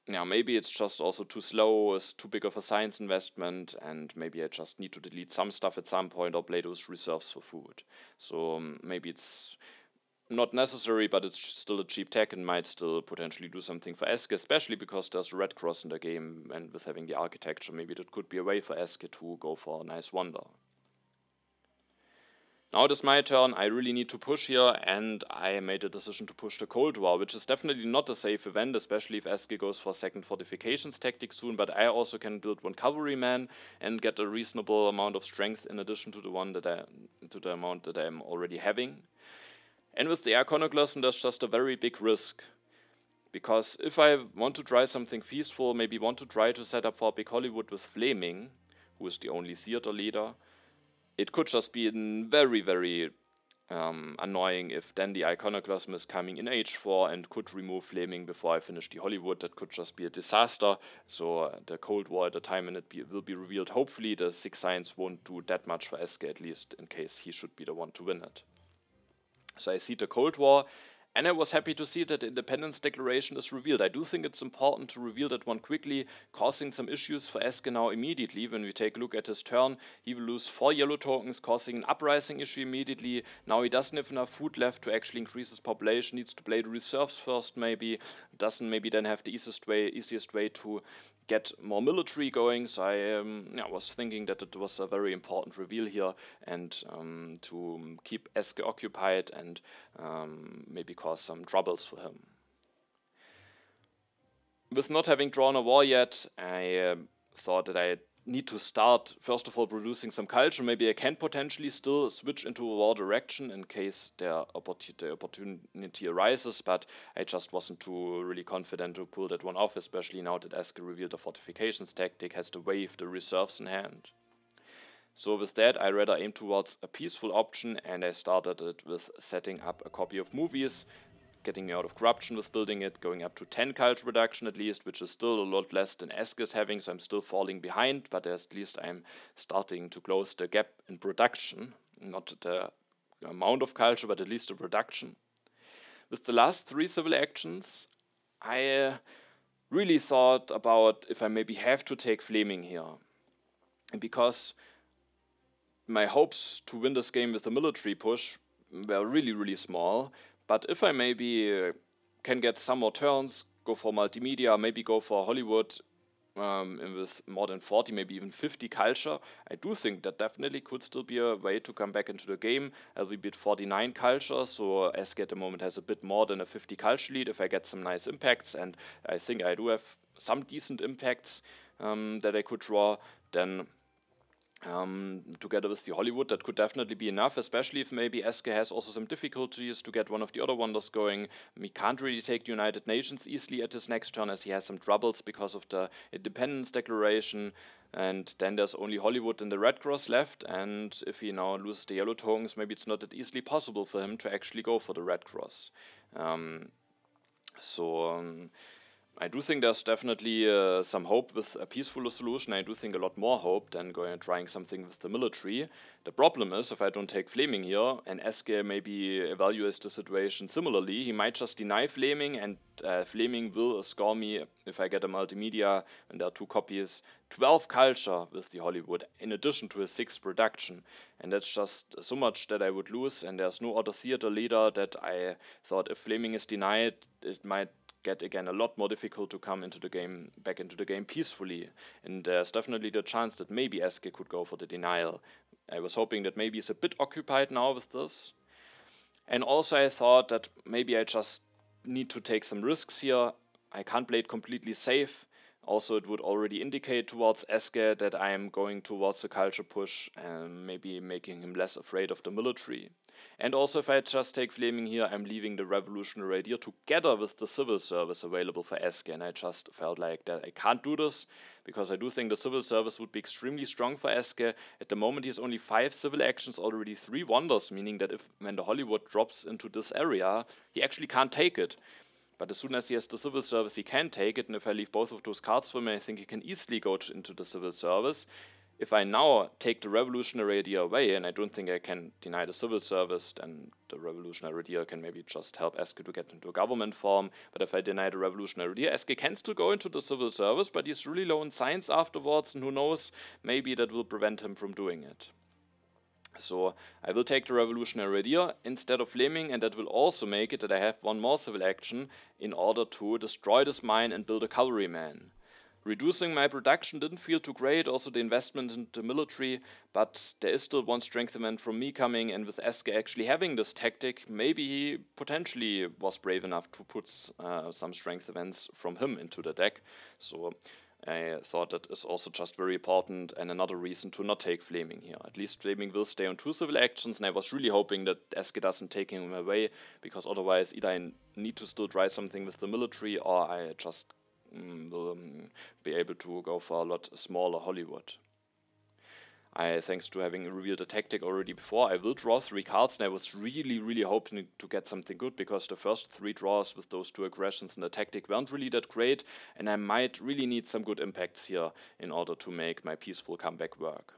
yeah, maybe it's just also too slow, it's too big of a science investment, and maybe I just need to delete some stuff at some point or play those reserves for food. So maybe it's not necessary, but it's still a cheap tech and might still potentially do something for Eske, especially because there's a red cross in the game, and with having the architecture, maybe that could be a way for Eske to go for a nice wonder. Now it is my turn, I really need to push here, and I made a decision to push the Cold War, which is definitely not a safe event, especially if Eske goes for second fortifications tactic soon, but I also can build 1 cavalryman and get a reasonable amount of strength in addition to the amount that I'm already having. And with the Iconoclasm, there's just a very big risk, because if I want to try something peaceful, maybe want to try to set up for Big Hollywood with Fleming, who is the only theater leader, it could just be very, very annoying if then the Iconoclasm is coming in H4 and could remove Fleming before I finish the Hollywood. That could just be a disaster. So the Cold War at the time when it will be revealed, hopefully the 6 Science won't do that much for Eske, at least in case he should be the one to win it. So I see the Cold War, and I was happy to see that the Independence Declaration is revealed. I do think it's important to reveal that one quickly, causing some issues for Eske now immediately. When we take a look at his turn, he will lose 4 yellow tokens, causing an uprising issue immediately. Now he doesn't have enough food left to actually increase his population, needs to play the reserves first maybe, doesn't maybe then have the easiest way to get more military going. So I was thinking that it was a very important reveal here, and to keep Eske occupied and maybe cause some troubles for him. With not having drawn a war yet, I thought that I need to start first of all producing some culture. Maybe I can potentially still switch into a war direction in case the opportunity arises, but I just wasn't too really confident to pull that one off, especially now that Eske revealed the fortifications tactic, has to wave the reserves in hand. So with that, I rather aim towards a peaceful option, and I started it with setting up a copy of movies, getting me out of corruption with building it, going up to 10 cult reduction at least, which is still a lot less than Eske is having, so I'm still falling behind, but at least I'm starting to close the gap in production, not the amount of culture, but at least the production. With the last 3 civil actions, I really thought about if I maybe have to take Fleming here, because my hopes to win this game with the military push were really, really small. But if I maybe can get some more turns, go for multimedia, maybe go for Hollywood with more than 40, maybe even 50 culture, I do think that definitely could still be a way to come back into the game. We beat 49 culture, so SK at the moment has a bit more than a 50 culture lead if I get some nice impacts, and I think I do have some decent impacts that I could draw, then together with the Hollywood, that could definitely be enough, especially if maybe SK has also some difficulties to get one of the other wonders going. He can't really take the United Nations easily at his next turn, as he has some troubles because of the Independence Declaration, and then there's only Hollywood and the Red Cross left, and if he now loses the Yellow Tokens, maybe it's not that easily possible for him to actually go for the Red Cross. I do think there's definitely some hope with a peaceful solution. I do think a lot more hope than going and trying something with the military. The problem is, if I don't take Flaming here, and SK maybe evaluates the situation similarly, he might just deny Flaming, and Flaming will score me if I get a multimedia, and there are 2 copies, 12 culture with the Hollywood, in addition to his 6 production. And that's just so much that I would lose, and there's no other theater leader that I thought if Flaming is denied, it might get again a lot more difficult to come into the game, back into the game peacefully, and there's definitely the chance that maybe SK could go for the denial. I was hoping that maybe he's a bit occupied now with this, and also I thought that maybe I just need to take some risks here. I can't play it completely safe. Also, it would already indicate towards SK that I am going towards the culture push and maybe making him less afraid of the military. And also, if I just take Flaming here, I'm leaving the Revolutionary Idea together with the Civil Service available for SK, and I just felt like that I can't do this, because I do think the Civil Service would be extremely strong for SK. At the moment, he has only 5 civil actions, already 3 wonders, meaning that if when the Hollywood drops into this area, he actually can't take it. But as soon as he has the Civil Service, he can take it, and if I leave both of those cards for him, I think he can easily go into the Civil Service. If I now take the Revolutionary Idea away, and I don't think I can deny the Civil Service, then the Revolutionary Idea can maybe just help SK to get into a government form. But if I deny the Revolutionary Idea, SK can still go into the Civil Service, but he's really low in science afterwards, and who knows, maybe that will prevent him from doing it. So I will take the Revolutionary Idea instead of Flaming, and that will also make it that I have one more civil action in order to destroy this mine and build a cavalryman. Reducing my production didn't feel too great, also the investment into the military, but there is still one strength event from me coming, and with SK actually having this tactic, maybe he potentially was brave enough to put some strength events from him into the deck. So I thought that is also just very important, and another reason to not take Flaming here. At least Flaming will stay on 2 civil actions, and I was really hoping that SK doesn't take him away, because otherwise either I need to still try something with the military, or I just will be able to go for a lot smaller Hollywood. Thanks to having revealed the tactic already before, I will draw 3 cards, and I was really hoping to get something good, because the first 3 draws with those 2 aggressions and the tactic weren't really that great, and I might really need some good impacts here in order to make my peaceful comeback work.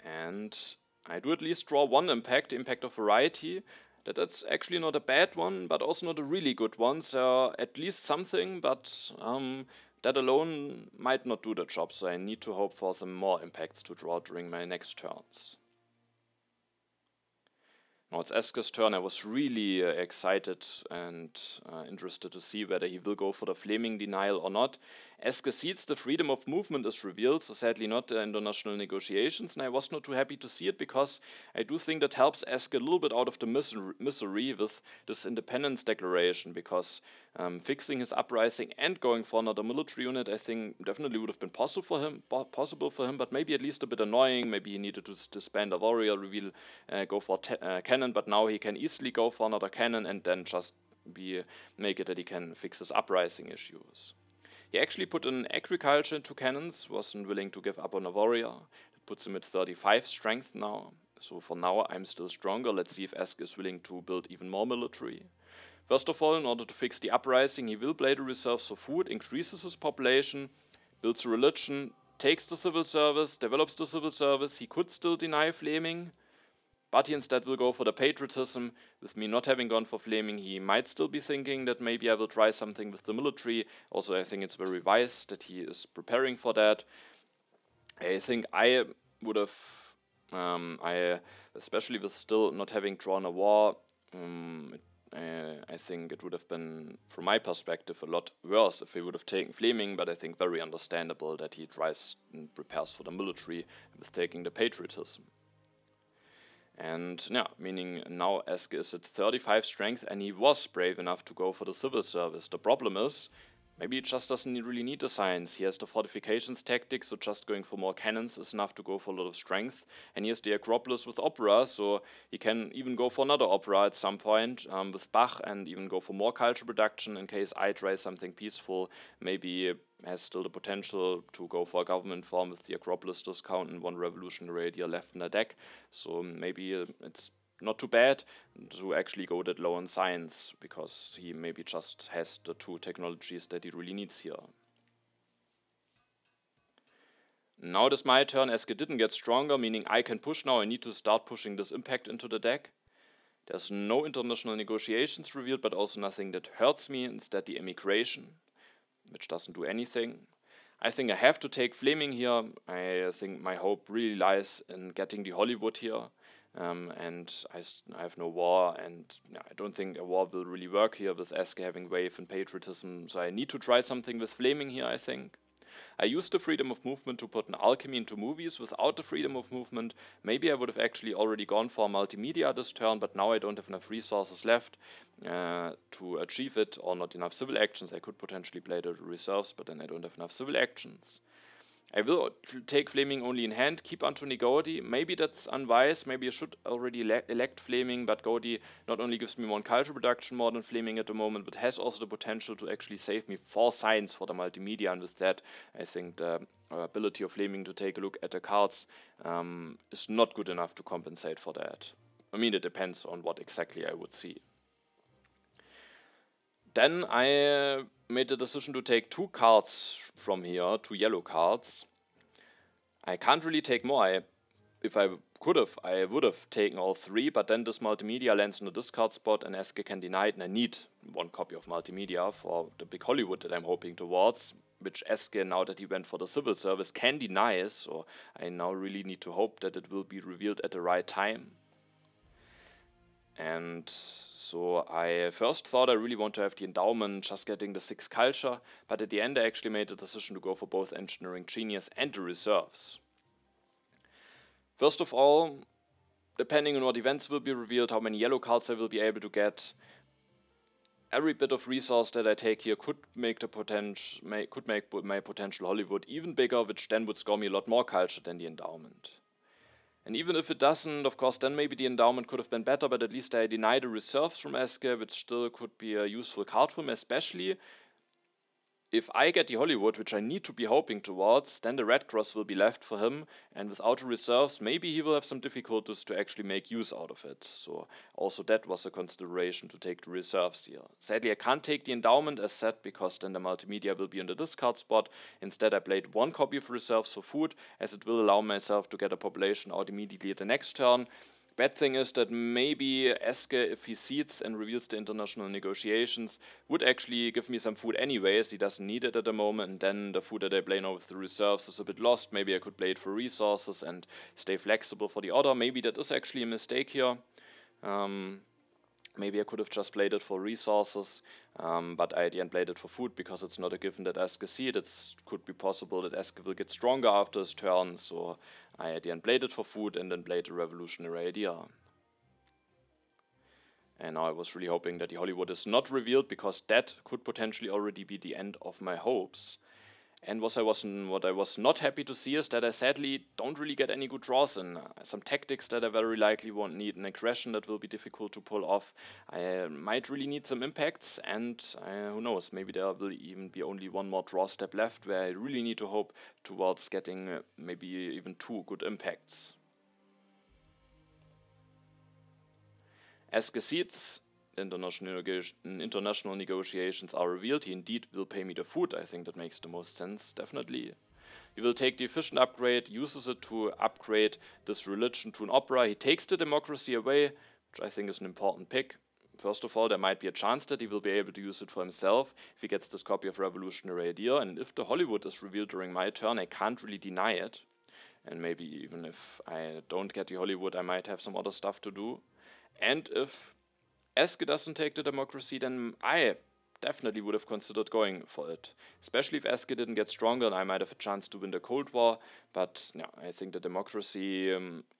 And I do at least draw 1 impact, the impact of variety. That's actually not a bad one, but also not a really good one, so at least something, but that alone might not do the job, so I need to hope for some more impacts to draw during my next turns. Now it's SK's turn. I was really excited and interested to see whether he will go for the Flaming denial or not. SK cedes, the freedom of movement is revealed, so sadly not the international negotiations, and I was not too happy to see it, because I do think that helps SK a little bit out of the misery with this independence declaration, because fixing his uprising and going for another military unit, I think definitely would have been possible for him, but maybe at least a bit annoying. Maybe he needed to disband a warrior, reveal, go for cannon, but now he can easily go for another cannon and then just make it that he can fix his uprising issues. He actually put an agriculture into cannons, wasn't willing to give up on a warrior. It puts him at 35 strength now. So for now I'm still stronger. Let's see if SK is willing to build even more military. First of all, in order to fix the uprising, he will play the reserves for food, increases his population, builds a religion, takes the civil service, develops the civil service. He could still deny Flaming, but he instead will go for the patriotism. With me not having gone for Flaming, he might still be thinking that maybe I will try something with the military. Also, I think it's very wise that he is preparing for that. I I think I would have, I especially with still not having drawn a war, I think it would have been, from my perspective, a lot worse if he would have taken Fleming. But I think very understandable that he tries and prepares for the military with taking the patriotism. And yeah, meaning now Eske is at 35 strength, and he was brave enough to go for the civil service. The problem is, maybe he just doesn't really need the science. He has the fortifications tactic, so just going for more cannons is enough to go for a lot of strength. And he has the Acropolis with opera, so he can even go for another opera at some point with Bach, and even go for more cultural production in case I try something peaceful. Maybe has still the potential to go for a government form with the Acropolis discount and one revolutionary idea left in the deck. So maybe it's not too bad to actually go that low in science, because he maybe just has the two technologies that he really needs here. Now it is my turn. Eske didn't get stronger, meaning I can push now. I need to start pushing this impact into the deck. There's no international negotiations revealed, but also nothing that hurts me. Instead, the emigration, which doesn't do anything. I think I have to take Fleming here. I think my hope really lies in getting the Hollywood here. And I have no war, and I don't think a war will really work here with Eske having wave and patriotism. So I need to try something with Fleming here, I think. I used the freedom of movement to put an alchemy into movies. Without the freedom of movement, maybe I would have actually already gone for multimedia this turn, but now I don't have enough resources left to achieve it, or not enough civil actions. I could potentially play the reserves, but then I don't have enough civil actions. I will take Fleming only in hand, keep Antoni Gaudi. Maybe that's unwise, maybe I should already elect Fleming, but Gaudi not only gives me one culture production more than Fleming at the moment, but has also the potential to actually save me 4 science for the multimedia, and with that, I think the ability of Fleming to take a look at the cards is not good enough to compensate for that. I mean, it depends on what exactly I would see. Then I made the decision to take 2 cards from here, 2 yellow cards. I can't really take more. If I could have, I would have taken all 3, but then this multimedia lands in the discard spot and Eske can deny it, and I need 1 copy of multimedia for the big Hollywood that I'm hoping towards, which Eske, now that he went for the civil service, can deny, so I now really need to hope that it will be revealed at the right time. And so I first thought I really want to have the endowment, just getting the 6 culture, but at the end I actually made the decision to go for both engineering genius and the reserves. First of all, depending on what events will be revealed, how many yellow cards I will be able to get, every bit of resource that I take here could make my potential Hollywood even bigger, which then would score me a lot more culture than the endowment. And even if it doesn't, of course, then maybe the endowment could have been better, but at least I deny the reserves from Eske, which still could be a useful card for him, especially if I get the Hollywood, which I need to be hoping towards, then the red cross will be left for him, and without the reserves, maybe he will have some difficulties to actually make use out of it. So also that was a consideration to take the reserves here. Sadly, I can't take the endowment as said, because then the multimedia will be in the discard spot. Instead, I played 1 copy of reserves for food, as it will allow myself to get a population out immediately at the next turn. Bad thing is that maybe Eske, if he seeds and reveals the international negotiations, would actually give me some food anyways. He doesn't need it at the moment, and then the food that I play now with the reserves is a bit lost. Maybe I could play it for resources and stay flexible for the order. Maybe that is actually a mistake here. Maybe I could have just played it for resources, but I at the end played it for food, because it's not a given that Eske seed. It could be possible that Eske will get stronger after his turn, so I at the end played it for food and then played the revolutionary idea. And now I was really hoping that the Hollywood is not revealed, because that could potentially already be the end of my hopes. And what I was not happy to see is that I sadly don't really get any good draws in. Some tactics that I very likely won't need, an aggression that will be difficult to pull off. I might really need some impacts, and who knows, maybe there will even be only 1 more draw step left, where I really need to hope towards getting maybe even 2 good impacts. Eske seeds. International negotiations are revealed. He indeed will pay me the food. I think that makes the most sense, definitely. He will take the efficient upgrade, uses it to upgrade this religion to an opera. He takes the democracy away, which I think is an important pick. First of all, there might be a chance that he will be able to use it for himself if he gets this copy of Revolutionary Idea, and if the Hollywood is revealed during my turn, I can't really deny it. and maybe even if I don't get the Hollywood, I might have some other stuff to do. And if Eske doesn't take the democracy, then I definitely would have considered going for it. Especially if Eske didn't get stronger, and I might have a chance to win the Cold War. But yeah, I think the democracy,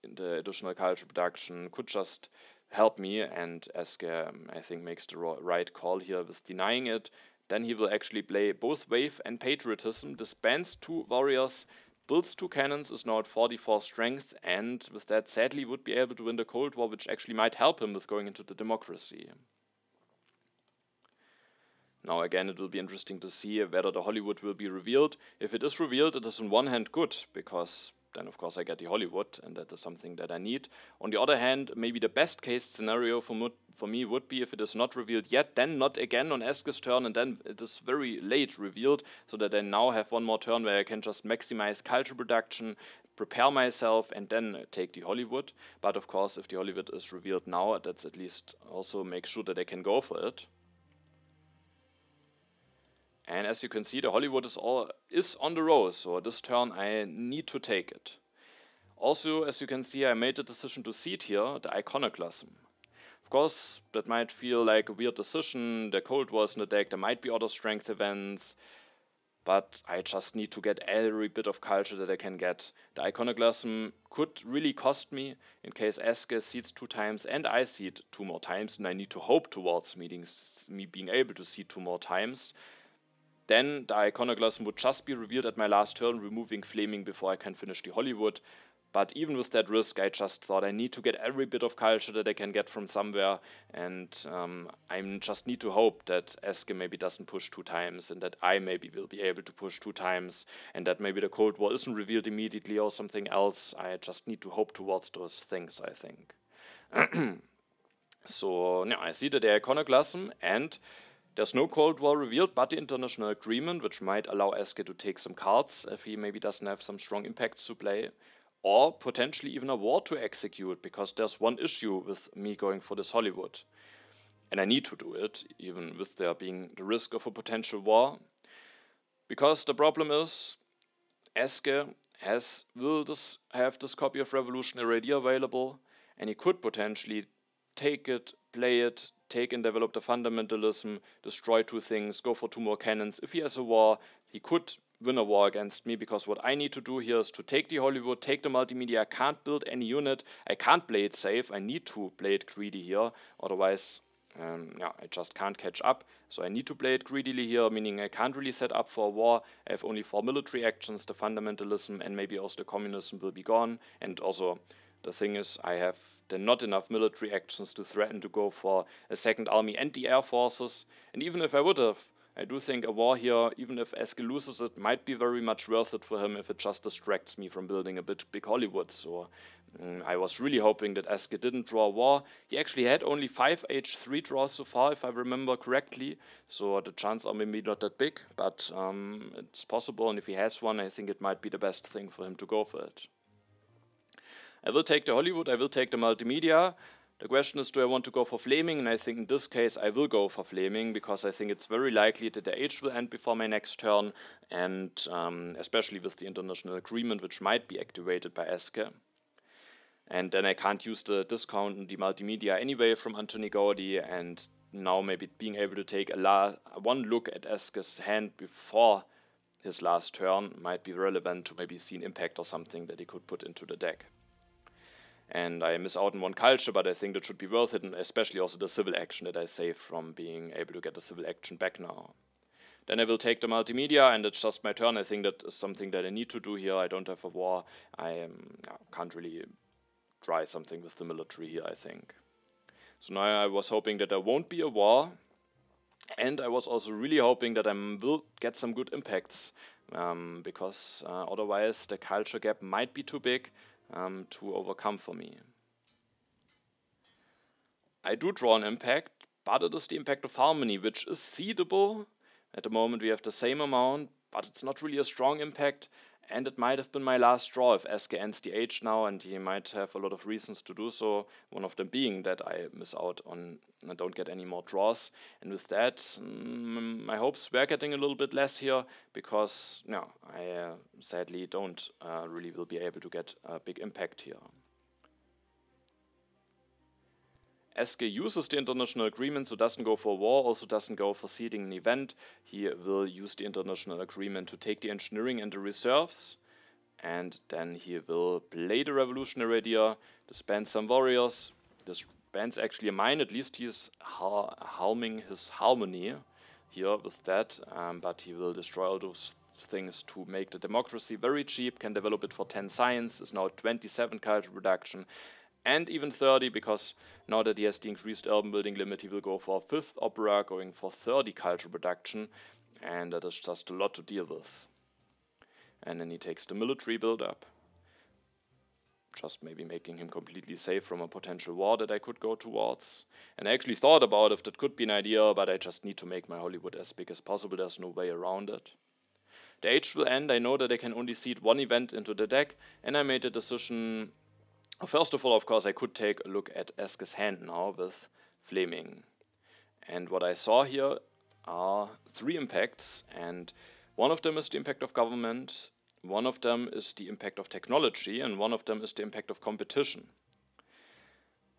the additional culture production could just help me, and Eske, I think, makes the right call here with denying it. Then he will actually play both Wave and Patriotism, disbands 2 warriors, builds 2 cannons, is now at 44 strength, and with that, sadly, would be able to win the Cold War, which actually might help him with going into the democracy. Now again, it will be interesting to see whether the Hollywood will be revealed. If it is revealed, it is on one hand good, because then of course I get the Hollywood, and that is something that I need. On the other hand, maybe the best case scenario for me would be if it is not revealed yet, then not again on Eske's turn, and then it is very late revealed, so that I now have one more turn where I can just maximize culture production, prepare myself, and then take the Hollywood. But of course, if the Hollywood is revealed now, that's at least also make sure that I can go for it. And as you can see, the Hollywood is on the row, so this turn I need to take it. Also, as you can see, I made the decision to seed here the Iconoclasm. Of course, that might feel like a weird decision, the Cold War is in the deck, there might be other strength events, but I just need to get every bit of culture that I can get. The Iconoclasm could really cost me in case Eske seeds 2 times and I seed 2 more times, and I need to hope towards me being able to seed 2 more times. Then the Iconoclasm would just be revealed at my last turn, removing Flaming before I can finish the Hollywood. But even with that risk, I just thought I need to get every bit of culture that I can get from somewhere, and I just need to hope that Eske maybe doesn't push 2 times, and that I maybe will be able to push 2 times, and that maybe the Cold War isn't revealed immediately or something else. I just need to hope towards those things, I think. So, yeah, I see that the Iconoclasm, and there's no Cold War revealed, but the international agreement, which might allow Eske to take some cards if he maybe doesn't have some strong impacts to play, or potentially even a war to execute, because there's one issue with me going for this Hollywood. And I need to do it, even with there being the risk of a potential war. Because the problem is, Eske will have this copy of Revolutionary Idea available, and he could potentially take it, play it, take and develop the fundamentalism, destroy 2 things, go for 2 more cannons. If he has a war, he could win a war against me, because what I need to do here is to take the Hollywood, take the multimedia. I can't build any unit, I can't play it safe, I need to play it greedy here, otherwise I just can't catch up. So I need to play it greedily here, meaning I can't really set up for a war. I have only 4 military actions, the fundamentalism and maybe also the communism will be gone. And also the thing is, I have then not enough military actions to threaten to go for a second army and the air forces. And even if I would have, I do think a war here, even if Eske loses it, might be very much worth it for him if it just distracts me from building a big Hollywood. So I was really hoping that Eske didn't draw a war. He actually had only 5 H3 draws so far, if I remember correctly. So the chances are maybe not that big, but it's possible. And if he has one, I think it might be the best thing for him to go for it. I will take the Hollywood, I will take the multimedia. The question is, do I want to go for Flaming? And I think in this case I will go for Flaming, because I think it's very likely that the age will end before my next turn, and especially with the international agreement, which might be activated by Eske. And then I can't use the discount in the multimedia anyway from Anthony Gaudi, and now maybe being able to take one look at Eske's hand before his last turn might be relevant to maybe see an impact or something that he could put into the deck. And I miss out on 1 culture, but I think that should be worth it, and especially also the civil action that I save from being able to get the civil action back now. Then I will take the multimedia, and it's just my turn. I think that is something that I need to do here. I don't have a war. I can't really try something with the military here, I think. So now I was hoping that there won't be a war, and I was also really hoping that I will get some good impacts, because otherwise the culture gap might be too big to overcome for me. I do draw an impact, but it is the impact of Harmony, which is seedable. At the moment we have the same amount, but it's not really a strong impact, And it might have been my last draw if Eske ends the age now, and he might have a lot of reasons to do so. One of them being that I miss out on, I don't get any more draws. And with that, my hopes were getting a little bit less here because, no, I sadly don't really will be able to get a big impact here. Eske uses the international agreement, so doesn't go for war, also doesn't go for seeding an event. He will use the international agreement to take the engineering and the reserves. And then he will play the revolutionary idea, disband some warriors, disbands actually a mine, at least he is harming his harmony here with that, but he will destroy all those things to make the democracy very cheap, can develop it for 10 science, is now 27 culture production, and even 30, because now that he has the increased urban building limit, he will go for a 5th opera, going for 30 culture production, and that is just a lot to deal with. And then he takes the military build-up, just maybe making him completely safe from a potential war that I could go towards. And I actually thought about if that could be an idea, but I just need to make my Hollywood as big as possible, there's no way around it. The age will end, I know that I can only seed one event into the deck, and I made a decision. First of all, of course, I could take a look at Eske's hand now with Flaming. And what I saw here are 3 impacts, and one of them is the impact of government, one of them is the impact of technology, and one of them is the impact of competition.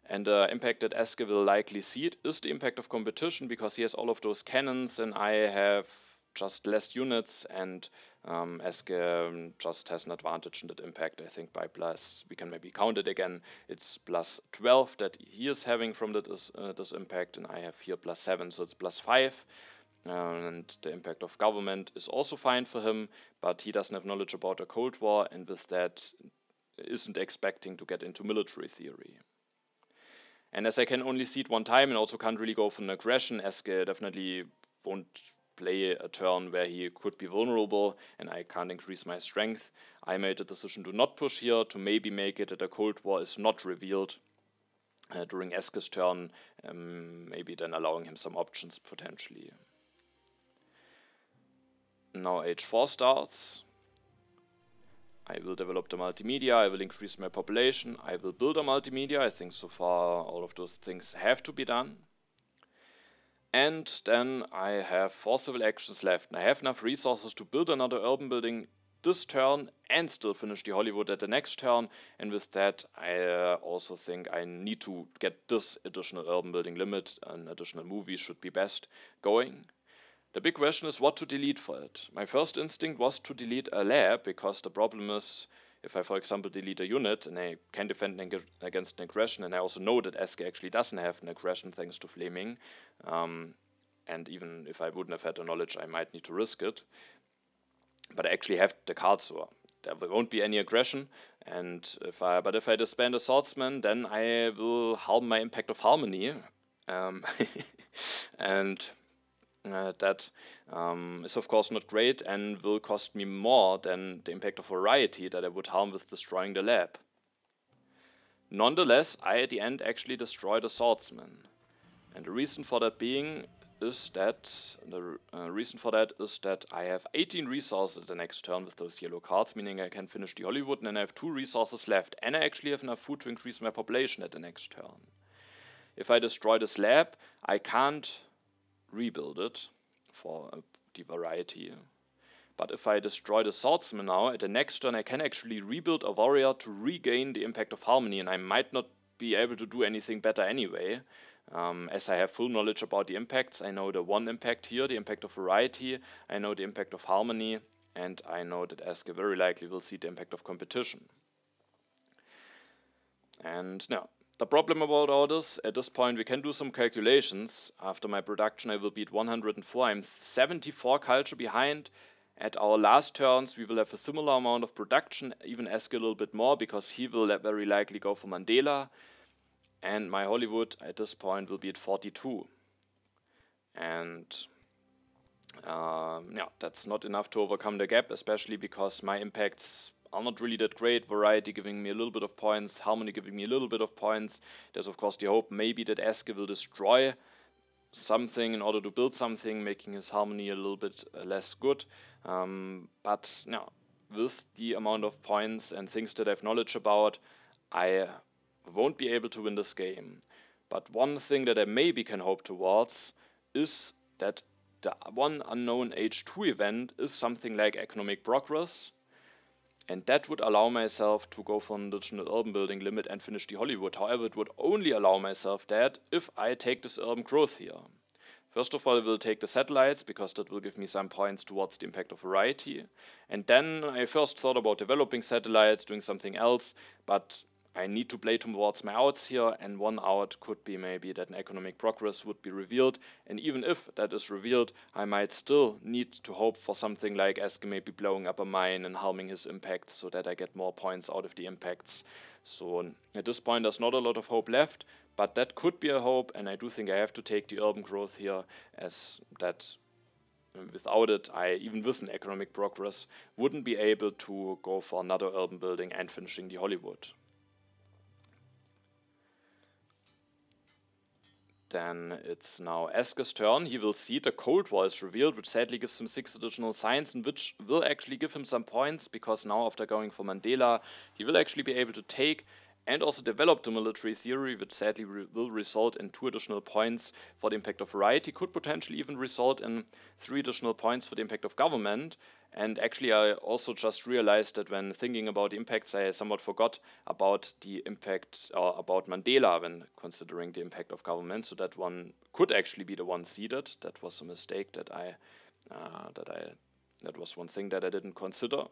And the impact that Eske will likely seed is the impact of competition, because he has all of those cannons and I have just less units, and Eske just has an advantage in that impact. I think by plus, we can maybe count it again, it's plus 12 that he is having from this impact, and I have here plus 7, so it's plus 5. And the impact of government is also fine for him, but he doesn't have knowledge about a Cold War, and with that isn't expecting to get into military theory. And as I can only seed one time and also can't really go for an aggression, Eske definitely won't play a turn where he could be vulnerable and I can't increase my strength. I made a decision to not push here, to maybe make it that a Cold War is not revealed during Eske's turn, maybe then allowing him some options potentially. Now age 4 starts. I will develop the multimedia, I will increase my population, I will build a multimedia. I think so far all of those things have to be done. And then I have 4 civil actions left, and I have enough resources to build another urban building this turn and still finish the Hollywood at the next turn. And with that, I also think I need to get this additional urban building limit. An additional movie should be best going. The big question is what to delete for it. My first instinct was to delete a lab, because the problem is, if I, for example, delete a unit and I can defend against an aggression, and I also know that Eske actually doesn't have an aggression thanks to Flaming, and even if I wouldn't have had the knowledge, I might need to risk it. But I actually have the card, so there won't be any aggression. And if I disband a swordsman, then I will harm my impact of harmony, and that is of course not great and will cost me more than the impact of variety that I would harm with destroying the lab. Nonetheless, I at the end actually destroy the swordsman, and the reason for that is that I have 18 resources the next turn with those yellow cards, meaning I can finish the Hollywood, and then I have 2 resources left, and I actually have enough food to increase my population at the next turn. If I destroy this lab, I can't rebuild it for the variety. But if I destroy the swordsman now, at the next turn I can actually rebuild a warrior to regain the impact of harmony, and I might not be able to do anything better anyway. As I have full knowledge about the impacts, I know the one impact here, the impact of variety, I know the impact of harmony, and I know that Eske very likely will see the impact of competition. And now, the problem about all this, at this point we can do some calculations. After my production I will be at 104, I'm 74 culture behind. At our last turns we will have a similar amount of production, even Eske a little bit more, because he will very likely go for Mandela. And my Hollywood at this point will be at 42. And yeah, that's not enough to overcome the gap, especially because my impacts are not really that great. Variety giving me a little bit of points, harmony giving me a little bit of points. There's of course the hope maybe that Eske will destroy something in order to build something, making his harmony a little bit less good. But no, with the amount of points and things that I have knowledge about, I won't be able to win this game. But one thing that I maybe can hope towards is that the one unknown H2 event is something like economic progress, and that would allow myself to go for an additional urban building limit and finish the Hollywood. However, it would only allow myself that if I take this urban growth here. First of all, I will take the satellites, because that will give me some points towards the impact of variety. And then I first thought about developing satellites, doing something else, but I need to play towards my outs here, and one out could be maybe that an economic progress would be revealed. And even if that is revealed, I might still need to hope for something like Eske maybe blowing up a mine and harming his impact, so that I get more points out of the impacts. So at this point there's not a lot of hope left, but that could be a hope, and I do think I have to take the urban growth here, as that without it, I, even with an economic progress, wouldn't be able to go for another urban building and finishing the Hollywood. Then it's now Eske's turn. He will see the Cold War is revealed, which sadly gives him 6 additional signs, and which will actually give him some points, because now after going for Mandela, he will actually be able to take and also develop the military theory, which sadly will result in 2 additional points for the impact of variety, could potentially even result in 3 additional points for the impact of government. And actually I also just realized that when thinking about the impacts, I somewhat forgot about the impact, or about Mandela when considering the impact of government, so that one could actually be the one seeded. That was a mistake that that was one thing that I didn't consider.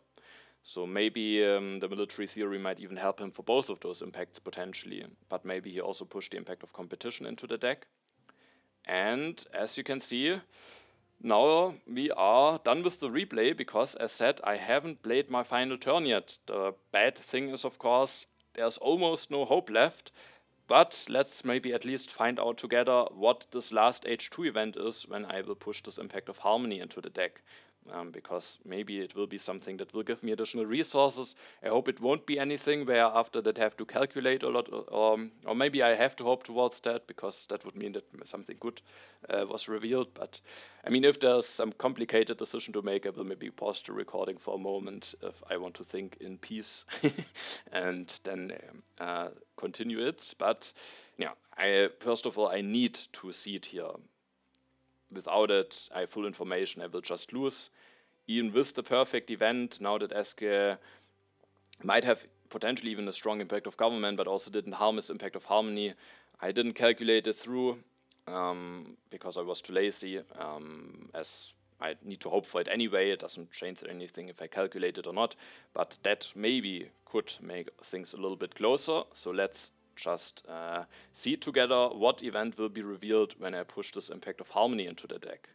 So maybe the military theory might even help him for both of those impacts potentially, but maybe he also pushed the impact of competition into the deck. And as you can see, now we are done with the replay, because as said, I haven't played my final turn yet. The bad thing is, of course, there's almost no hope left, but let's maybe at least find out together what this last H2 event is when I will push this impact of harmony into the deck. Because maybe it will be something that will give me additional resources. I hope it won't be anything where after that I have to calculate a lot, or maybe I have to hope towards that, because that would mean that something good was revealed. But I mean, if there's some complicated decision to make, I will maybe pause the recording for a moment if I want to think in peace and then continue it. But yeah, first of all, I need to see it here. Without it, I have full information, I will just lose. Even with the perfect event, now that Eske might have potentially even a strong impact of government, but also didn't harm his impact of harmony, I didn't calculate it through, because I was too lazy, as I need to hope for it anyway. It doesn't change anything if I calculate it or not, but that maybe could make things a little bit closer. So let's just see together what event will be revealed when I push this impact of harmony into the deck.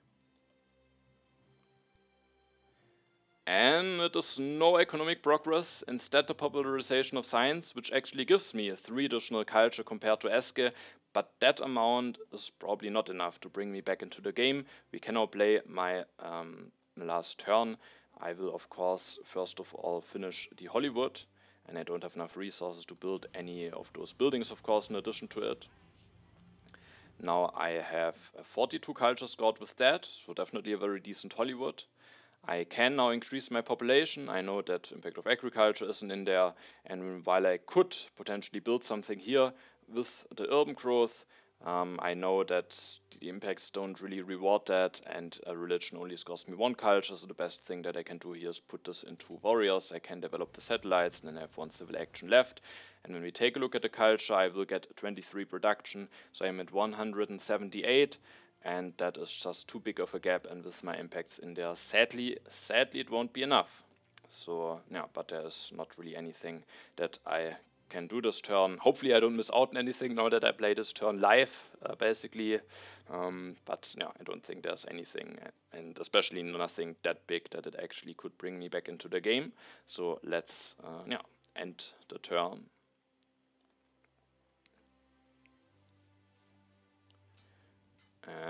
And it is no economic progress, instead the popularization of science, which actually gives me 3 additional culture compared to Eske, but that amount is probably not enough to bring me back into the game. We can now play my last turn. I will of course first of all finish the Hollywood, and I don't have enough resources to build any of those buildings, of course, in addition to it. Now I have 42 culture scored with that, so definitely a very decent Hollywood. I can now increase my population. I know that impact of agriculture isn't in there, and while I could potentially build something here with the urban growth, I know that the impacts don't really reward that, and religion only scores me 1 culture, so the best thing that I can do here is put this into warriors. I can develop the satellites, and then I have 1 civil action left. And when we take a look at the culture, I will get 23 production, so I'm at 178. And that is just too big of a gap, and with my impacts in there, sadly it won't be enough. So yeah, but there's not really anything that I can do this turn. Hopefully I don't miss out on anything now that I play this turn live, basically. But yeah, I don't think there's anything, and especially nothing that big that it actually could bring me back into the game. So let's end the turn.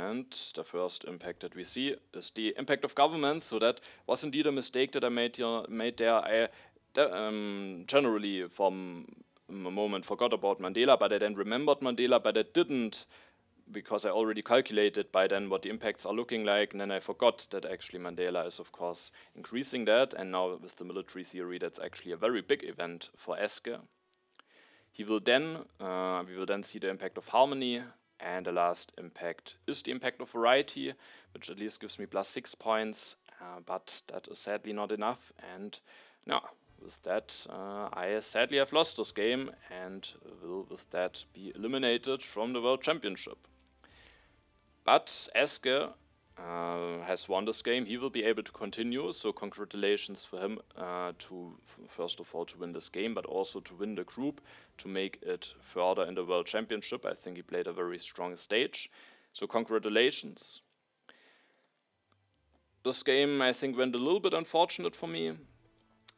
And the first impact that we see is the impact of government. So that was indeed a mistake that I made there. I generally from a moment forgot about Mandela, but I then remembered Mandela, but I didn't because I already calculated by then what the impacts are looking like, and then I forgot that actually Mandela is of course increasing that, and now with the military theory that's actually a very big event for Eske. We will then see the impact of harmony, and the last impact is the impact of variety, which at least gives me +6 points, but that is sadly not enough, and now with that I sadly have lost this game and will with that be eliminated from the World Championship. But Eske has won this game. He will be able to continue, so congratulations for him to first of all to win this game, but also to win the group, to make it further in the World Championship. I think he played a very strong stage, so congratulations. This game I think went a little bit unfortunate for me.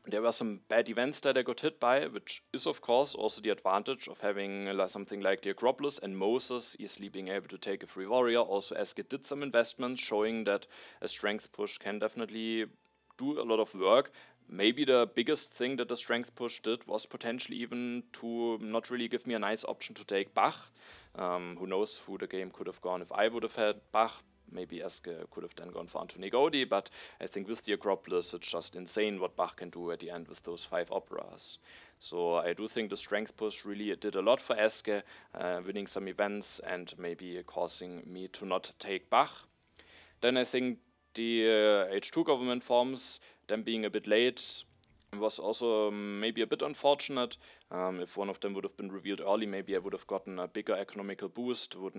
There were some bad events that I got hit by, which is of course also the advantage of having something like the Acropolis and Moses easily being able to take a free warrior. Also Eske did some investments showing that a strength push can definitely do a lot of work. Maybe the biggest thing that the strength push did was potentially even to not really give me a nice option to take Bach. Who knows who the game could have gone if I would have had Bach. Maybe Eske could have then gone for Antoni Gaudi, but I think with the Acropolis it's just insane what Bach can do at the end with those 5 operas. So I do think the strength push really did a lot for Eske, winning some events and maybe causing me to not take Bach. Then I think the H2 government forms, them being a bit late, was also maybe a bit unfortunate. If one of them would have been revealed early, maybe I would have gotten a bigger economical boost, would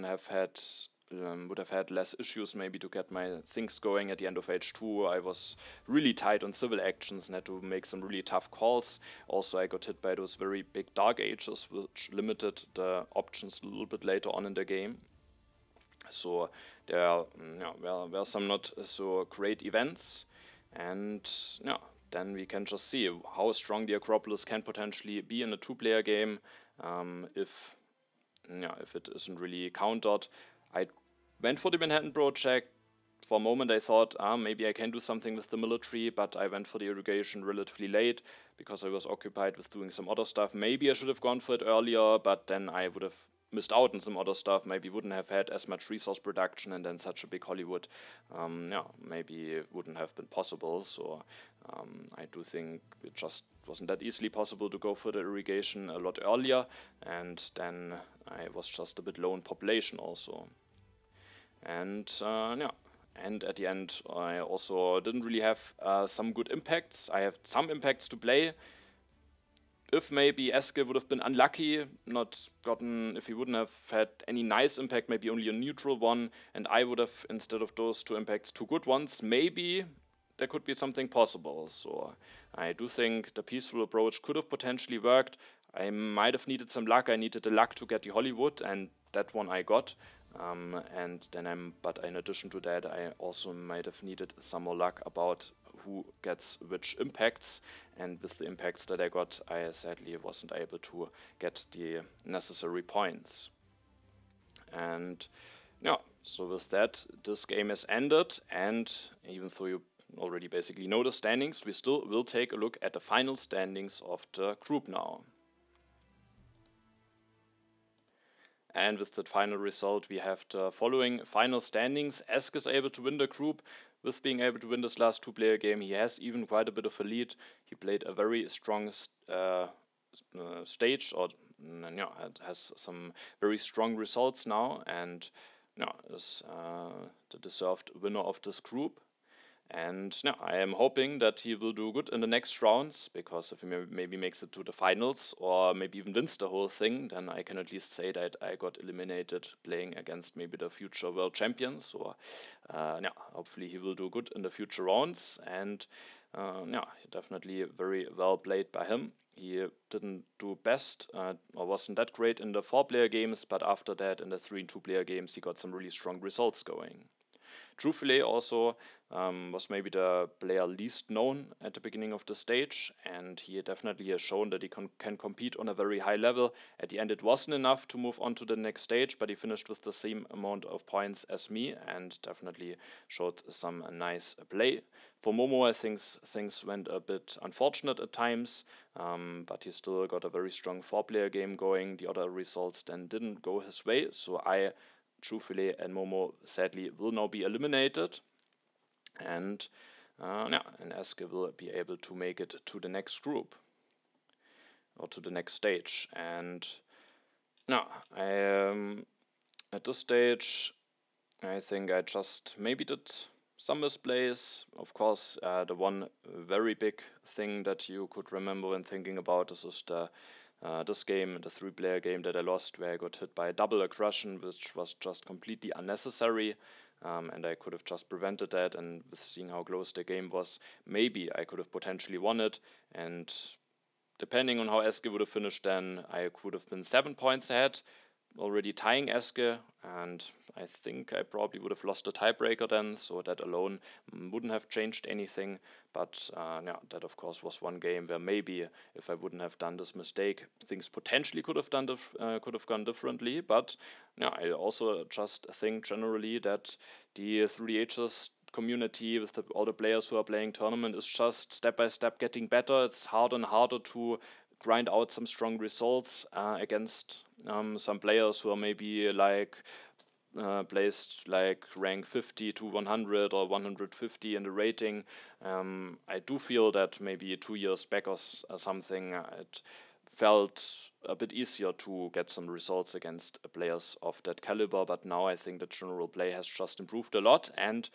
have had less issues maybe to get my things going at the end of H2. I was really tight on civil actions and had to make some really tough calls. Also, I got hit by those very big Dark Ages, which limited the options a little bit later on in the game. So there were some not so great events, and then we can just see how strong the Acropolis can potentially be in a 2-player game if it isn't really countered. I went for the Manhattan Project. For a moment I thought, maybe I can do something with the military, but I went for the irrigation relatively late because I was occupied with doing some other stuff. Maybe I should have gone for it earlier, but then I would have missed out on some other stuff, maybe wouldn't have had as much resource production, and then such a big Hollywood, maybe it wouldn't have been possible. So I do think it just wasn't that easily possible to go for the irrigation a lot earlier, and then I was just a bit low in population also. And and at the end I also didn't really have some good impacts. I have some impacts to play. If maybe Eske would have been unlucky, if he wouldn't have had any nice impact, maybe only a neutral one, and I would have, instead of those 2 impacts, 2 good ones, maybe there could be something possible. So I do think the peaceful approach could have potentially worked. I might have needed some luck. I needed the luck to get the Hollywood, and that one I got. But in addition to that, I also might have needed some more luck about who gets which impacts, and with the impacts that I got, I sadly wasn't able to get the necessary points. And so with that, this game is ended, and even though you already basically know the standings, we still will take a look at the final standings of the group now. And with that final result, we have the following final standings. Eske is able to win the group. With being able to win this last 2-player game, he has even quite a bit of a lead. He played a very strong stage, or has some very strong results now, and is the deserved winner of this group. And I am hoping that he will do good in the next rounds, because if he maybe makes it to the finals or maybe even wins the whole thing, then I can at least say that I got eliminated playing against maybe the future world champions. So hopefully he will do good in the future rounds, and definitely very well played by him. He didn't do best or wasn't that great in the 4-player games, but after that in the 3 and 2-player games he got some really strong results going. Trufile also was maybe the player least known at the beginning of the stage, and he definitely has shown that he can compete on a very high level. At the end it wasn't enough to move on to the next stage, but he finished with the same amount of points as me and definitely showed some nice play. For Momo, I think things went a bit unfortunate at times, but he still got a very strong 4-player game going. The other results then didn't go his way, so I Chufile and Momo sadly will now be eliminated, and Eske will be able to make it to the next group or to the next stage. And now at this stage, I think I just maybe did some misplays. Of course, the one very big thing that you could remember when thinking about this is this game, the 3-player game that I lost, where I got hit by a double aggression, which was just completely unnecessary. And I could have just prevented that. And with seeing how close the game was, maybe I could have potentially won it. And depending on how Eske would have finished, then I could have been 7 points ahead, already tying Eske, and I think I probably would have lost the tiebreaker then, so that alone wouldn't have changed anything. But that of course was one game where maybe if I wouldn't have done this mistake, things potentially could have gone differently. But I also just think generally that the 3Hs community with all the players who are playing tournament is just step by step getting better. It's harder and harder to grind out some strong results against some players who are maybe like placed like rank 50 to 100 or 150 in the rating. I do feel that maybe 2 years back or something, it felt a bit easier to get some results against players of that caliber, but now I think the general play has just improved a lot. And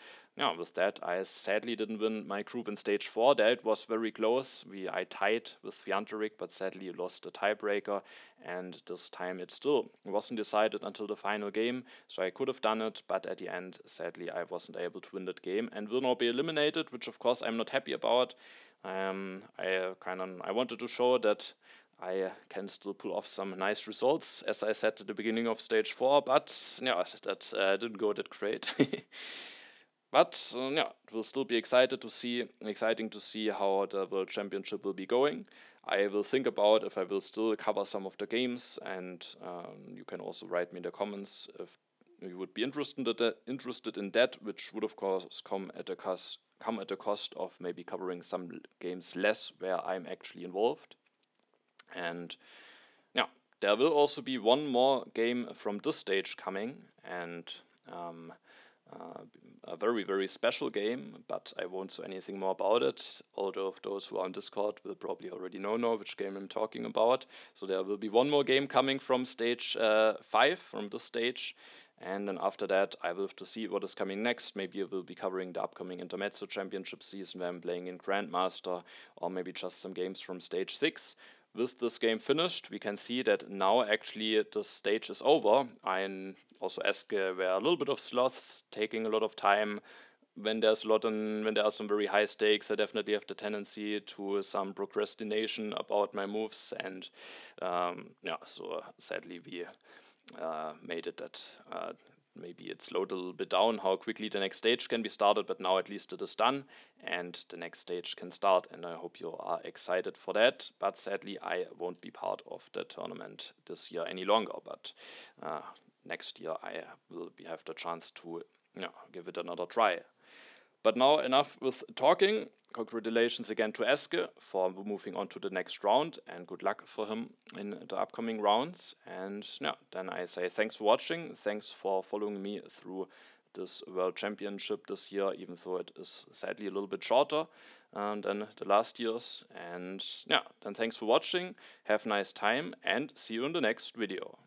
with that, I sadly didn't win my group in stage 4. There it was very close. I tied with Fjantarik, but sadly lost the tiebreaker, and this time it still wasn't decided until the final game, so I could have done it, but at the end, sadly, I wasn't able to win that game and will now be eliminated, which of course I'm not happy about. I wanted to show that I can still pull off some nice results, as I said at the beginning of stage 4, but that didn't go that great. But it will still be exciting to see how the World Championship will be going. I will think about if I will still cover some of the games, and you can also write me in the comments if you would be interested in that, which would of course come at a cost of maybe covering some games less where I'm actually involved. And there will also be one more game from this stage coming, and a very, very special game, but I won't say anything more about it. Although of those who are on Discord will probably already know which game I'm talking about. So there will be one more game coming from stage 5, from this stage. And then after that, I will have to see what is coming next. Maybe I will be covering the upcoming Intermezzo Championship season where I'm playing in Grandmaster, or maybe just some games from stage 6. With this game finished, we can see that now actually the stage is over. I also ask where a little bit of sloths, taking a lot of time. When there are some very high stakes, I definitely have the tendency to some procrastination about my moves, and so sadly we made it that maybe it slowed a little bit down how quickly the next stage can be started, but now at least it is done and the next stage can start, and I hope you are excited for that. But sadly I won't be part of the tournament this year any longer, but next year I will have the chance to give it another try. But now enough with talking. Congratulations again to Eske for moving on to the next round, and good luck for him in the upcoming rounds. And then I say thanks for watching, thanks for following me through this World Championship this year, even though it is sadly a little bit shorter than the last years. And then thanks for watching, have a nice time, and see you in the next video.